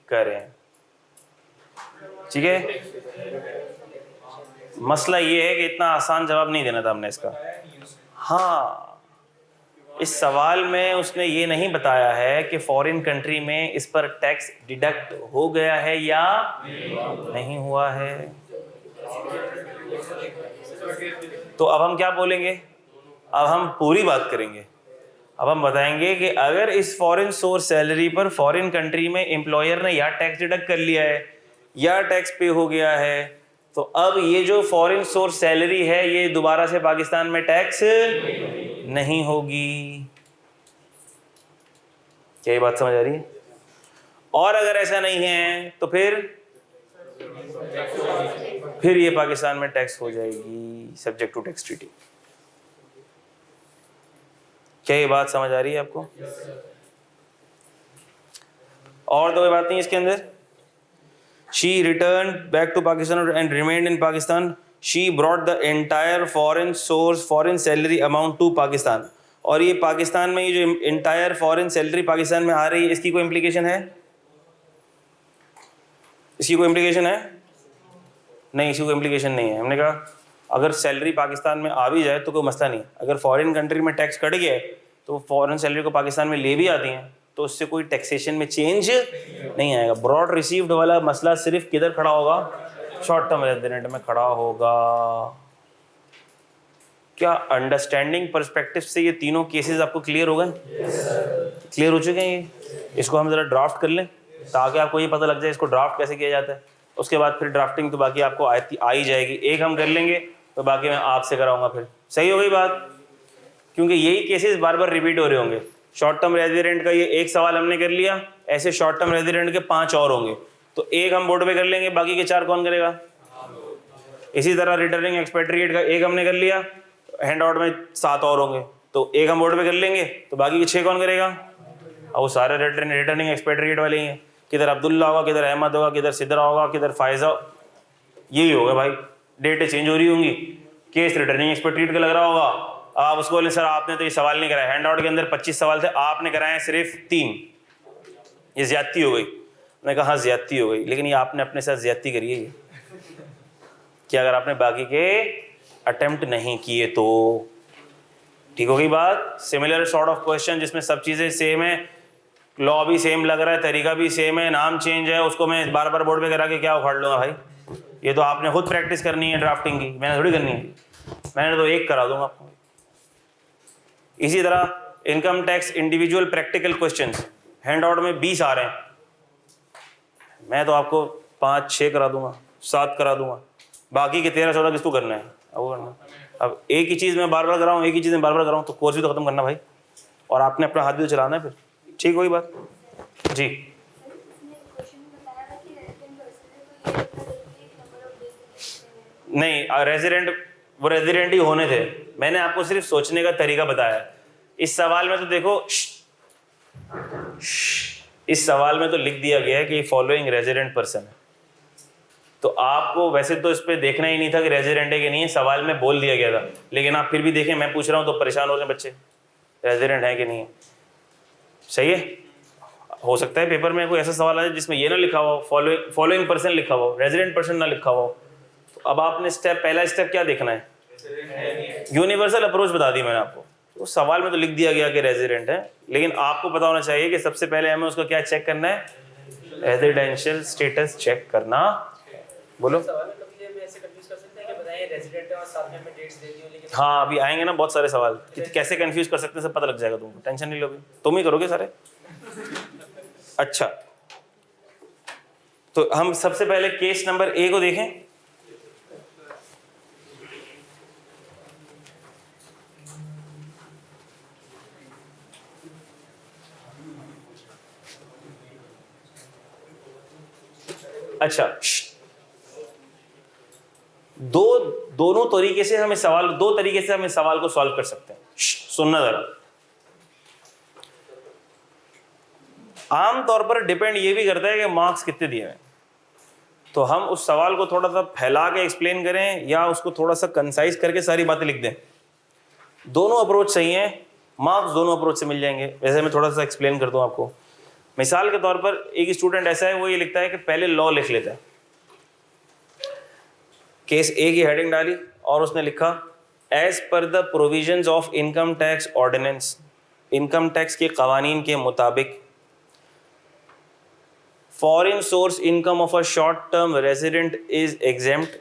करें, ठीक है। मसला ये है कि इतना आसान जवाब नहीं देना था हमने इसका। हाँ, इस सवाल में उसने ये नहीं बताया है कि फॉरेन कंट्री में इस पर टैक्स डिडक्ट हो गया है या नहीं हुआ है। तो अब हम क्या बोलेंगे? अब हम पूरी बात करेंगे। अब हम बताएंगे कि अगर इस फॉरेन सोर्स सैलरी पर फॉरेन कंट्री में एम्प्लॉयर ने या टैक्स डिडक्ट कर लिया है या टैक्स पे हो गया है, तो अब ये जो फॉरेन सोर्स सैलरी है ये दोबारा से पाकिस्तान में टैक्स नहीं होगी। क्या ये बात समझ आ रही है? और अगर ऐसा नहीं है तो फिर ये पाकिस्तान में टैक्स हो जाएगी सब्जेक्ट टू टैक्स ट्रीटी। क्या ये बात समझ आ रही है आपको? और तो कोई बात नहीं इसके अंदर। She returned back to Pakistan and remained in Pakistan. She brought the entire foreign salary amount to Pakistan. और ये पाकिस्तान में ये जो entire foreign salary पाकिस्तान में आ रही है, इसकी कोई implication है? इसकी कोई implication है? नहीं, इसकी कोई implication नहीं है। हमने कहा अगर सैलरी पाकिस्तान में आ भी जाए तो कोई मसला नहीं। अगर फॉरेन कंट्री में टैक्स कट गया है तो फॉरेन सैलरी को पाकिस्तान में ले भी आती हैं तो उससे कोई टैक्सेशन में चेंज नहीं आएगा। ब्रॉड रिसीव्ड वाला मसला सिर्फ किधर खड़ा होगा? शॉर्ट टर्म रेजिडेंट में खड़ा होगा। क्या अंडरस्टैंडिंग पर्सपेक्टिव से ये तीनों केसेस आपको क्लियर हो गए? क्लियर हो चुके हैं ये? इसको हम ज़रा ड्राफ्ट कर लें ताकि आपको ये पता लग जाए इसको ड्राफ्ट कैसे किया जाता है। उसके बाद फिर ड्राफ्टिंग तो बाकी आपको आ ही जाएगी। एक हम कर लेंगे तो बाकी मैं आपसे कराऊंगा फिर। सही हो गई बात? क्योंकि यही केसेस बार बार रिपीट हो रहे होंगे। शॉर्ट टर्म रेजिडेंट का ये एक सवाल हमने कर लिया, ऐसे शॉर्ट टर्म रेजिडेंट के 5 और होंगे, तो एक हम बोर्ड पे कर लेंगे, बाकी के 4 कौन करेगा? इसी तरह रिटर्निंग एक्सपेट्रिएट का एक हमने कर लिया, हैंड आउट में 7 और होंगे, तो एक हम बोर्ड पे कर लेंगे, तो बाकी के 6 कौन करेगा? और वो सारे रिटर्निंग एक्सपेट्रिएट वाले ही हैं। किधर अब्दुल्ला होगा, किधर अहमद होगा, किधर सिद्रा होगा, किधर फायजा, यही होगा भाई। डेटें चेंज हो रही होंगी, केस रिटर्निंग एक्सपेट्रिएट का लग रहा होगा। आप उसको बोले सर आपने तो ये सवाल नहीं कराया, हैंड आउट के अंदर 25 सवाल थे, आपने कराए सिर्फ 3, ये ज्यादती हो गई। मैंने कहा हाँ ज्यादती हो गई, लेकिन ये आपने अपने साथ ज्यादती करी है कि अगर आपने बाकी के अटेम्प्ट नहीं किए तो। ठीक हो गई बात? सिमिलर सॉर्ट ऑफ क्वेश्चन जिसमें सब चीज़ें सेम है, लॉ भी सेम लग रहा है, तरीका भी सेम है, नाम चेंज है, उसको मैं बार बार बोर्ड पे करा के क्या उखाड़ लूँगा भाई? ये तो आपने खुद प्रैक्टिस करनी है ड्राफ्टिंग की, मैंने थोड़ी करनी है। मैंने तो एक करा दूंगा आपको। इसी तरह income tax individual practical questions hand out में 20 आ रहे हैं, मैं तो आपको 5-6 करा दूंगा, 7 करा दूंगा, बाकी के 13-14 किसको करना है? अब वो करना। अब एक ही चीज़ में बार बार कराऊँ, एक ही चीज़ में बार बार कराऊँ तो कोर्स भी तो खत्म करना भाई, और आपने अपना हाथ भी तो चलाना है फिर। ठीक वही बात जी। नहीं, रेजिडेंट वो रेजिडेंट ही होने थे, मैंने आपको सिर्फ सोचने का तरीका बताया। इस सवाल में तो देखो, इस सवाल में तो लिख दिया गया है कि फॉलोइंग रेजिडेंट पर्सन है, तो आपको वैसे तो इस पर देखना ही नहीं था कि रेजिडेंट है कि नहीं है, सवाल में बोल दिया गया था, लेकिन आप फिर भी देखें, मैं पूछ रहा हूँ तो परेशान हो रहे हैं बच्चे, रेजिडेंट है कि नहीं है। सही है? हो सकता है पेपर में कोई ऐसा सवाल आए जिसमें ये ना लिखा हो, फॉलोइंग पर्सन लिखा हो, रेजिडेंट पर्सन ना लिखा हो। तो अब आपने पहला स्टेप क्या देखना है? यूनिवर्सल अप्रोच बता दी मैंने आपको। तो सवाल में तो लिख दिया गया कि रेजिडेंट है, लेकिन आपको पता होना चाहिए कि सबसे पहले हमें उसको क्या चेक करना है? रेजिडेंशियल स्टेटस चेक करना। बोलो। हाँ अभी आएंगे ना बहुत सारे सवाल, कैसे कंफ्यूज कर सकते हैं सब पता लग जाएगा तुमको, टेंशन नहीं लो, तुम ही करोगे सारे। अच्छा, तो हम सबसे पहले केस नंबर ए को देखें। अच्छा, दोनों तरीके से हमें सवाल, 2 तरीके से हमें सवाल को सॉल्व कर सकते हैं। सुनना जरा। आमतौर पर डिपेंड ये भी करता है कि मार्क्स कितने दिए हैं, तो हम उस सवाल को थोड़ा सा फैला के एक्सप्लेन करें या उसको थोड़ा सा कंसाइज करके सारी बातें लिख दें। दोनों अप्रोच सही हैं, मार्क्स दोनों अप्रोच से मिल जाएंगे। वैसे मैं थोड़ा सा एक्सप्लेन कर दूं आपको। मिसाल के तौर पर एक स्टूडेंट ऐसा है, वो ये लिखता है कि पहले लॉ लिख लेता है, केस ए की हेडिंग डाली और उसने लिखा as per the provisions of income tax ordinance, income tax के कवानीन के मुताबिक foreign source income of a short term resident is exempt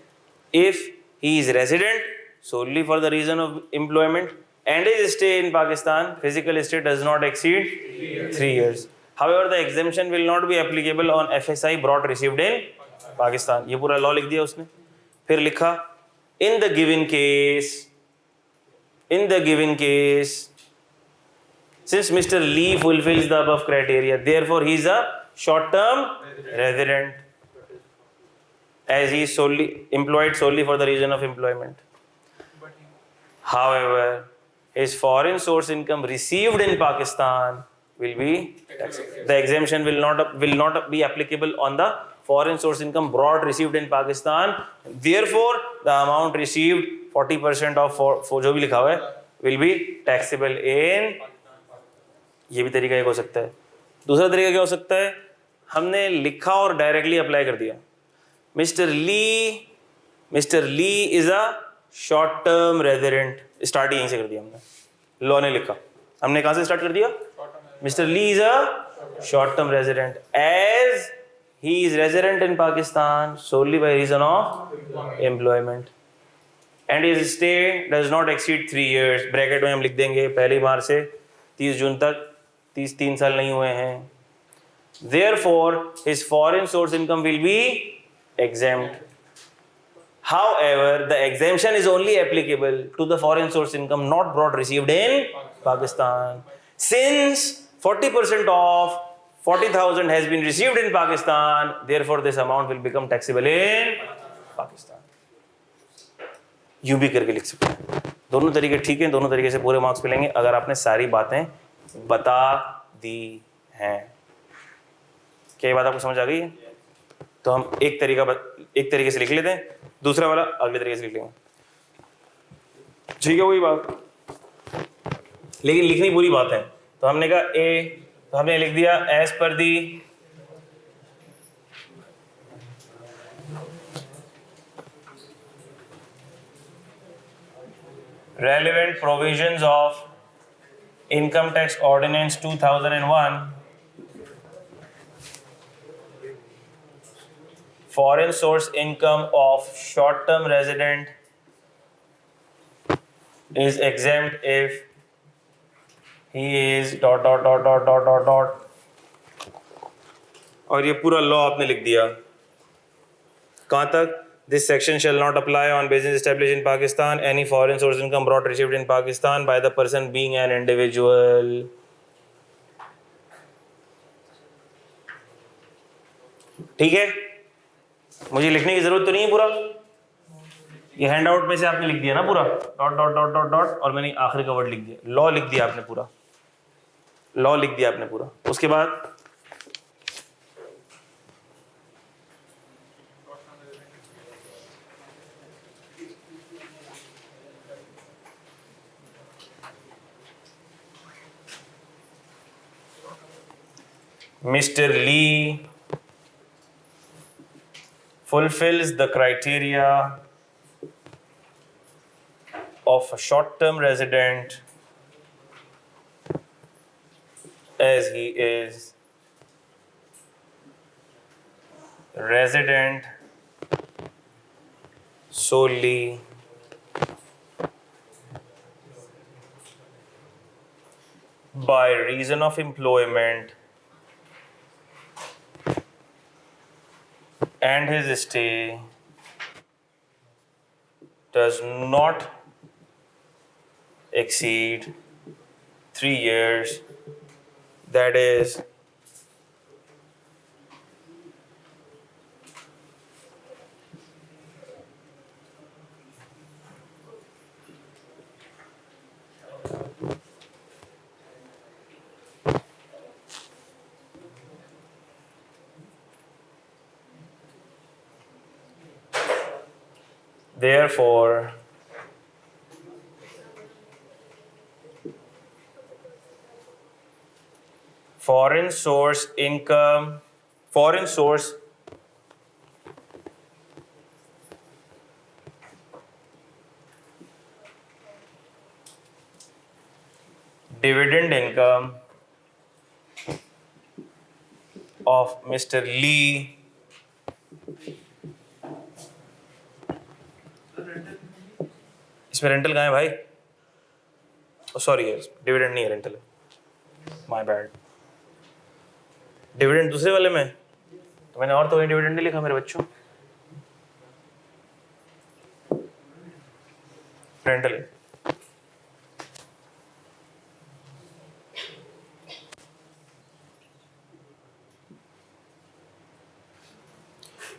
if he is resident solely for the reason of employment and his stay in Pakistan, physical stay does not exceed 3 years. However, the exemption will not be applicable on FSI brought received in Pakistan. ये पूरा लॉ लिख दिया उसने. फिर लिखा in the given case, since Mr. Lee fulfills the above criteria, therefore he is a short-term resident, as he is employed solely for the reason of employment. However, his foreign source income received in Pakistan will be taxable. The exemption will not be applicable on the foreign source income brought received in Pakistan. Therefore, the amount received 40% of for जो भी लिखा हुआ है will be taxable in. ये भी तरीका एक हो सकता है. दूसरा तरीका क्या हो सकता है? हमने लिखा और डायरेक्टली अप्लाई कर दिया. Mr. Lee is a short term resident. Start यहीं से कर दिया हमने. लॉ ने लिखा, हमने कहाँ से स्टार्ट कर दिया? Mister Lee is a short term resident as he is resident in Pakistan solely by reason of employment and his stay does not exceed 3 years. Bracket में हम लिख देंगे 1 मार्च से 30 जून तक 3 साल नहीं हुए हैं. Therefore, his foreign source income will be exempt. However, the exemption is only applicable to the foreign source income not brought received in Pakistan. Since 40% of 40,000 has been received in Pakistan, therefore this amount will become taxable in Pakistan. यूं भी करके लिख सकते हैं. दोनों तरीके ठीक हैं, दोनों तरीके से पूरे मार्क्स मिलेंगे अगर आपने सारी बातें बता दी हैं. क्या ये बात आपको समझ आ गई है? तो हम एक तरीके से लिख लेते हैं, दूसरा वाला अगले तरीके से लिख लेंगे. ठीक है, वही बात, लेकिन लिखनी पूरी बात है. तो हमने कहा ए, तो हमने लिख दिया as per the relevant provisions of Income Tax Ordinance 2001, foreign source income of short-term resident is exempt if he is ... और ये पूरा लॉ आपने लिख दिया. कहाँ तक? This section shall not apply on business established in Pakistan, any foreign source income brought received in Pakistan by the person being an individual. ठीक है, मुझे लिखने की जरूरत तो नहीं है पूरा. ये हैंड आउट में से आपने लिख दिया ना पूरा, ... और मैंने आखिरी का वर्ड लिख दिया. लॉ लिख दिया आपने पूरा, लॉ लिख दिया आपने पूरा. उसके बाद Mr. Lee fulfills the criteria of a short-term resident as he is resident solely by reason of employment and his stay does not exceed 3 years, that is therefore foreign source dividend income of Mr. Lee इसमें रेंटल कहाँ है भाई? सॉरी डिविडेंड नहीं है, रेंटल है, माय बैड। डिविडेंड दूसरे वाले में तो मैंने और तो वही डिविडेंड नहीं लिखा मेरे बच्चों, रेंटल है।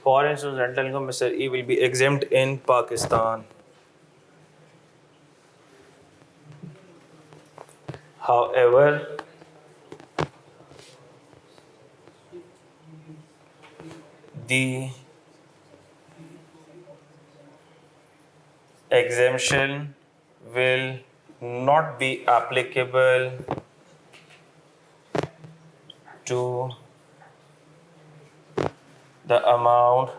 For instance, rental income, Mr. E will be exempt in Pakistan. However, the exemption will not be applicable to the amount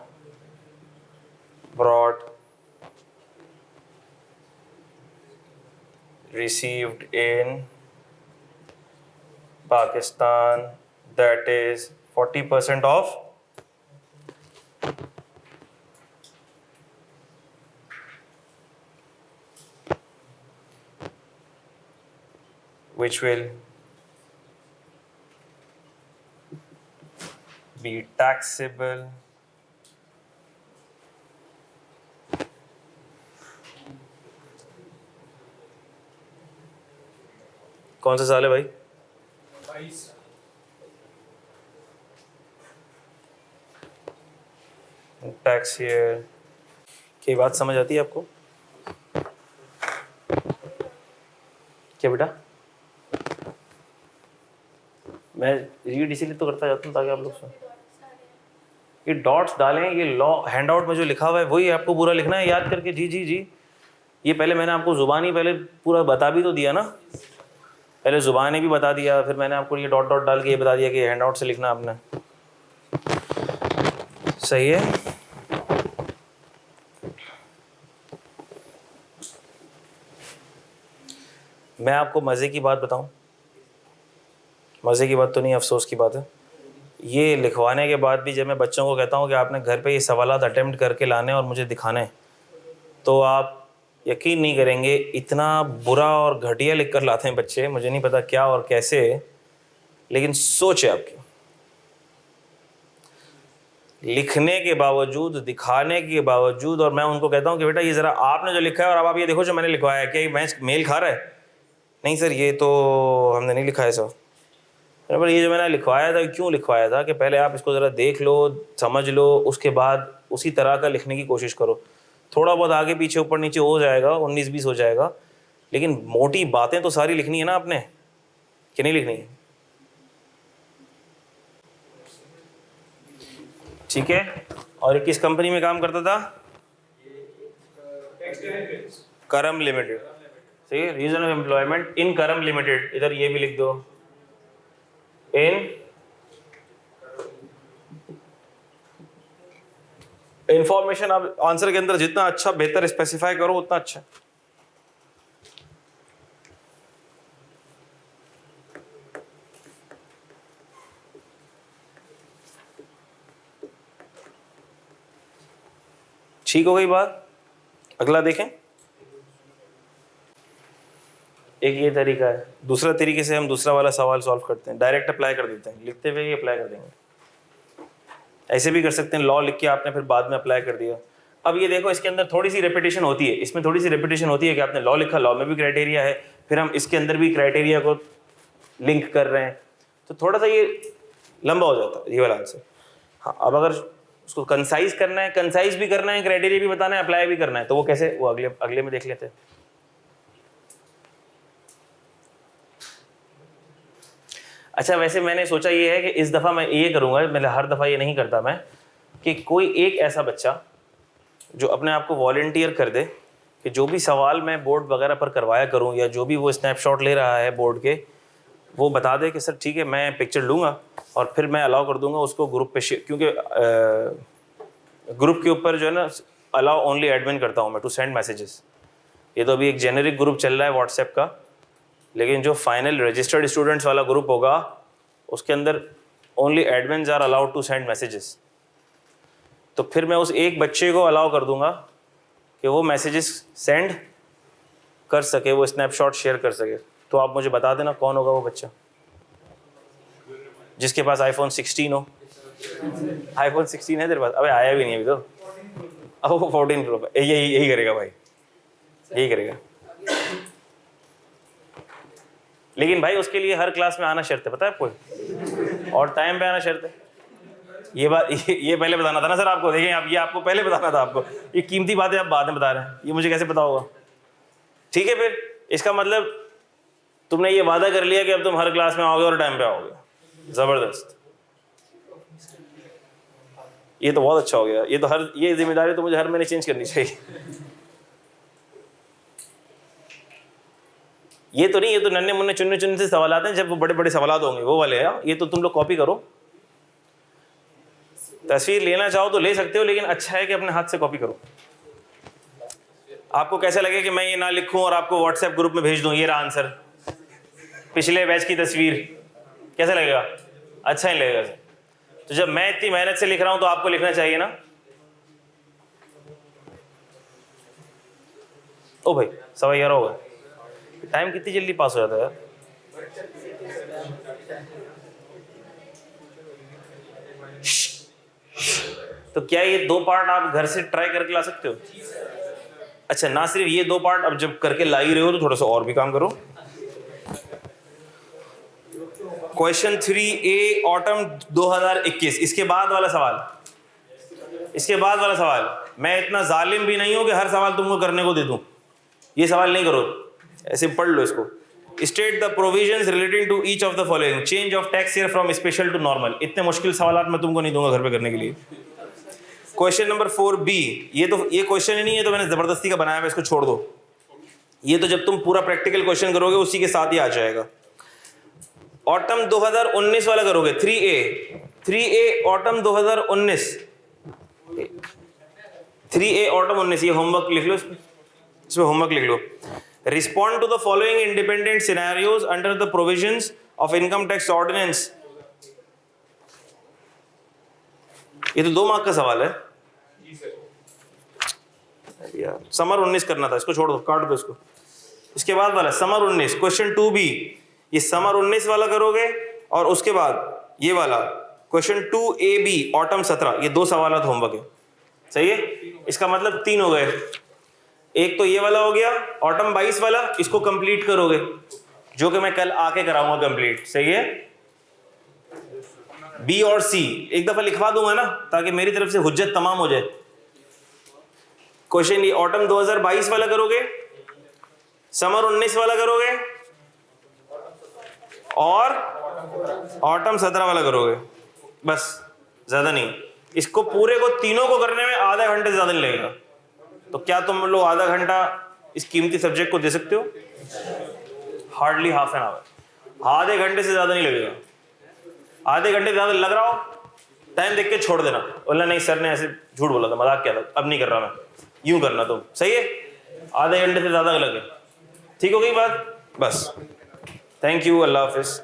brought received in Pakistan, that is 40% of which will be taxable कौन सा साल है भाई? 22 टैक्स ईयर की बात समझ आती है आपको क्या बेटा? मैं रीड इसीलिए तो करता जाता हूँ ताकि आप लोग सुन, ये डॉट्स डालें, ये लॉ हैंड आउट में जो लिखा हुआ है वही आपको पूरा लिखना है याद करके। जी जी जी, ये पहले मैंने आपको ज़ुबानी पहले पूरा बता भी तो दिया ना, पहले ज़ुबानी भी बता दिया, फिर मैंने आपको ये डॉट डॉट डाल के ये बता दिया कि हैंड आउट से लिखना आपने। सही है। मैं आपको मज़े की बात बताऊं, मज़े की बात तो नहीं, अफसोस की बात है। ये लिखवाने के बाद भी जब मैं बच्चों को कहता हूँ कि आपने घर पे ये सवालात अटेम्प्ट करके लाने और मुझे दिखाने, तो आप यकीन नहीं करेंगे इतना बुरा और घटिया लिख कर लाते हैं बच्चे, मुझे नहीं पता क्या और कैसे, लेकिन सोच है आपकी। लिखने के बावजूद, दिखाने के बावजूद, और मैं उनको कहता हूँ कि बेटा ये ज़रा आपने जो लिखा है और अब आप ये देखो जो मैंने लिखवाया है, क्या ये मैच मेल खा रहा है? नहीं सर ये तो हमने नहीं लिखा है सर। पर ये जो मैंने लिखवाया था, क्यों लिखवाया था कि पहले आप इसको ज़रा देख लो, समझ लो, उसके बाद उसी तरह का लिखने की कोशिश करो। थोड़ा बहुत आगे पीछे ऊपर नीचे हो जाएगा, 19-20 हो जाएगा, लेकिन मोटी बातें तो सारी लिखनी है ना आपने, कि नहीं लिखनी है? ठीक है। और ये किस कंपनी में काम करता था? करम लिमिटेड। सही है, रीजन ऑफ एम्प्लॉयमेंट इन करम लिमिटेड, इधर ये भी लिख दो, इन इंफॉर्मेशन। आप आंसर के अंदर जितना अच्छा बेहतर स्पेसिफाई करो उतना अच्छा। ठीक हो गई बात? अगला देखें। एक ये तरीका है, दूसरा तरीके से हम दूसरा वाला सवाल सॉल्व करते हैं, डायरेक्ट अप्लाई कर देते हैं, लिखते हुए ही अप्लाई कर देंगे। ऐसे भी कर सकते हैं, लॉ लिख के आपने फिर बाद में अप्लाई कर दिया। अब ये देखो इसके अंदर थोड़ी सी रेपिटेशन होती है, इसमें थोड़ी सी रेपिटेशन होती है कि आपने लॉ लिखा, लॉ में भी क्राइटेरिया है, फिर हम इसके अंदर भी क्राइटेरिया को लिंक कर रहे हैं, तो थोड़ा सा ये लंबा हो जाता है ये वाला आंसर। हाँ, अब अगर उसको कंसाइज करना है, कंसाइज भी करना है, क्राइटेरिया भी बताना है, अप्लाई भी करना है, तो वो कैसे, वो अगले में देख लेते हैं। अच्छा, वैसे मैंने सोचा ये है कि इस दफ़ा मैं ये करूँगा, मैं हर दफ़ा ये नहीं करता मैं, कि कोई एक ऐसा बच्चा जो अपने आप को वॉलंटियर कर दे कि जो भी सवाल मैं बोर्ड वगैरह पर करवाया करूँ, या जो भी वो स्नैपशॉट ले रहा है बोर्ड के, वो बता दे कि सर ठीक है मैं पिक्चर लूँगा और फिर मैं अलाउ कर दूँगा उसको ग्रुप पे शेयर, क्योंकि ग्रुप के ऊपर जो है ना अलाउ ओनली एडमिन करता हूँ मैं टू सेंड मैसेजेस। ये तो अभी एक जेनरिक ग्रुप चल रहा है व्हाट्सएप का, लेकिन जो फाइनल रजिस्टर्ड स्टूडेंट्स वाला ग्रुप होगा उसके अंदर only admins are allowed to send messages. तो फिर मैं उस एक बच्चे को अलाउ कर दूंगा कि वो मैसेजेस सेंड कर सके, वो स्नैपशॉट शेयर कर सके, तो आप मुझे बता देना कौन होगा वो बच्चा जिसके पास iPhone 16 हो। iPhone 16 है तेरे पास? अबे आया भी नहीं अभी तो। अब वो 14 Pro यही करेगा भाई, यही करेगा। लेकिन भाई उसके लिए हर क्लास में आना शर्त है, पता है आपको, और टाइम पे आना शर्त है। ये बात ये पहले बताना था ना सर आपको। देखें आप, ये आपको पहले बताना था आपको। ये कीमती बातें आप बाद में बता रहे हैं, ये मुझे कैसे पता होगा? ठीक है, फिर इसका मतलब तुमने ये वादा कर लिया कि अब तुम हर क्लास में आओगे और टाइम पे आओगे। ज़बरदस्त, ये तो बहुत अच्छा हो गया। ये जिम्मेदारी तो मुझे हर महीने चेंज करनी चाहिए। ये तो नहीं, ये तो नन्हे मुन्ने चुन्ने चुन्ने से सवाल आते हैं, जब वो बड़े बड़े सवाल होंगे वो वाले हैं। ये तो तुम लोग कॉपी करो, तस्वीर लेना चाहो तो ले सकते हो, लेकिन अच्छा है कि अपने हाथ से कॉपी करो। आपको कैसा लगे कि मैं ये ना लिखूं और आपको व्हाट्सएप ग्रुप में भेज दूं, ये रहा आंसर, पिछले बैच की तस्वीर, कैसा लगेगा? अच्छा नहीं लगेगा। तो जब मैं इतनी मेहनत से लिख रहा हूं तो आपको लिखना चाहिए ना। ओ भाई 11:15 हो गए, टाइम कितनी जल्दी पास हो जाता है यार। तो क्या ये 2 पार्ट आप घर से ट्राई करके ला सकते हो? अच्छा, ना सिर्फ ये 2 पार्ट, अब जब करके ला ही रहे हो तो थोड़ा सा और भी काम करो। क्वेश्चन 3A ऑटम 2021, इसके बाद वाला सवाल, इसके बाद वाला सवाल। मैं इतना जालिम भी नहीं हूं कि हर सवाल तुमको करने को दे दूं। ये सवाल नहीं करो, ऐसे पढ़ लो इसको। State the provisions relating to each of the following, change of tax year from special to normal. इतने मुश्किल सवाल मैं तुमको नहीं दूंगा घर पे करने के लिए। क्वेश्चन नंबर 4B, ये क्वेश्चन ही नहीं है, तो मैंने जबरदस्ती का बनाया है, इसको छोड़ दो। ये तो जब तुम पूरा प्रैक्टिकल क्वेश्चन करोगे उसी के साथ ही आ जाएगा। ऑटम 2019 वाला करोगे, 3A ऑटम 2019, 3A ऑटम 19, ये होमवर्क लिख लो, इसमें होमवर्क लिख लो। Respond to the following independent scenarios under the provisions of income tax ordinance. ये तो 2 मार्क का सवाल है यार। समर 19 करना था, इसको छोड़ दो, काट दो इसको। इसके बाद वाला समर 19, क्वेश्चन 2B, ये समर 19 वाला करोगे, और उसके बाद ये वाला क्वेश्चन 2AB ऑटम 17, ये 2 सवाल होमवर्क है। सही है, इसका मतलब 3 हो गए। एक तो ये वाला हो गया ऑटम 22 वाला, इसको कंप्लीट करोगे, जो कि मैं कल आके कराऊंगा कंप्लीट। सही है, B और C एक दफा लिखवा दूंगा ना, ताकि मेरी तरफ से हुज्जत तमाम हो जाए। क्वेश्चन ये ऑटम 2022 वाला करोगे, समर 19 वाला करोगे, और ऑटम 17 वाला करोगे, बस, ज्यादा नहीं। इसको पूरे को तीनों को करने में आधा घंटे से ज्यादा नहीं लगेगा। तो क्या तुम लोग आधा घंटा इस कीमती सब्जेक्ट को दे सकते हो? हार्डली हाफ एन आवर, आधे घंटे से ज्यादा नहीं लगेगा। आधे घंटे से ज्यादा लग रहा हो, टाइम देख के छोड़ देना, बोलना नहीं सर ने ऐसे झूठ बोला था, मजाक किया था, अब नहीं कर रहा मैं, यूं करना तुम। सही है, आधे घंटे से ज्यादा लगे, ठीक हो गई बात? बस, थैंक यू, अल्लाह हाफिज।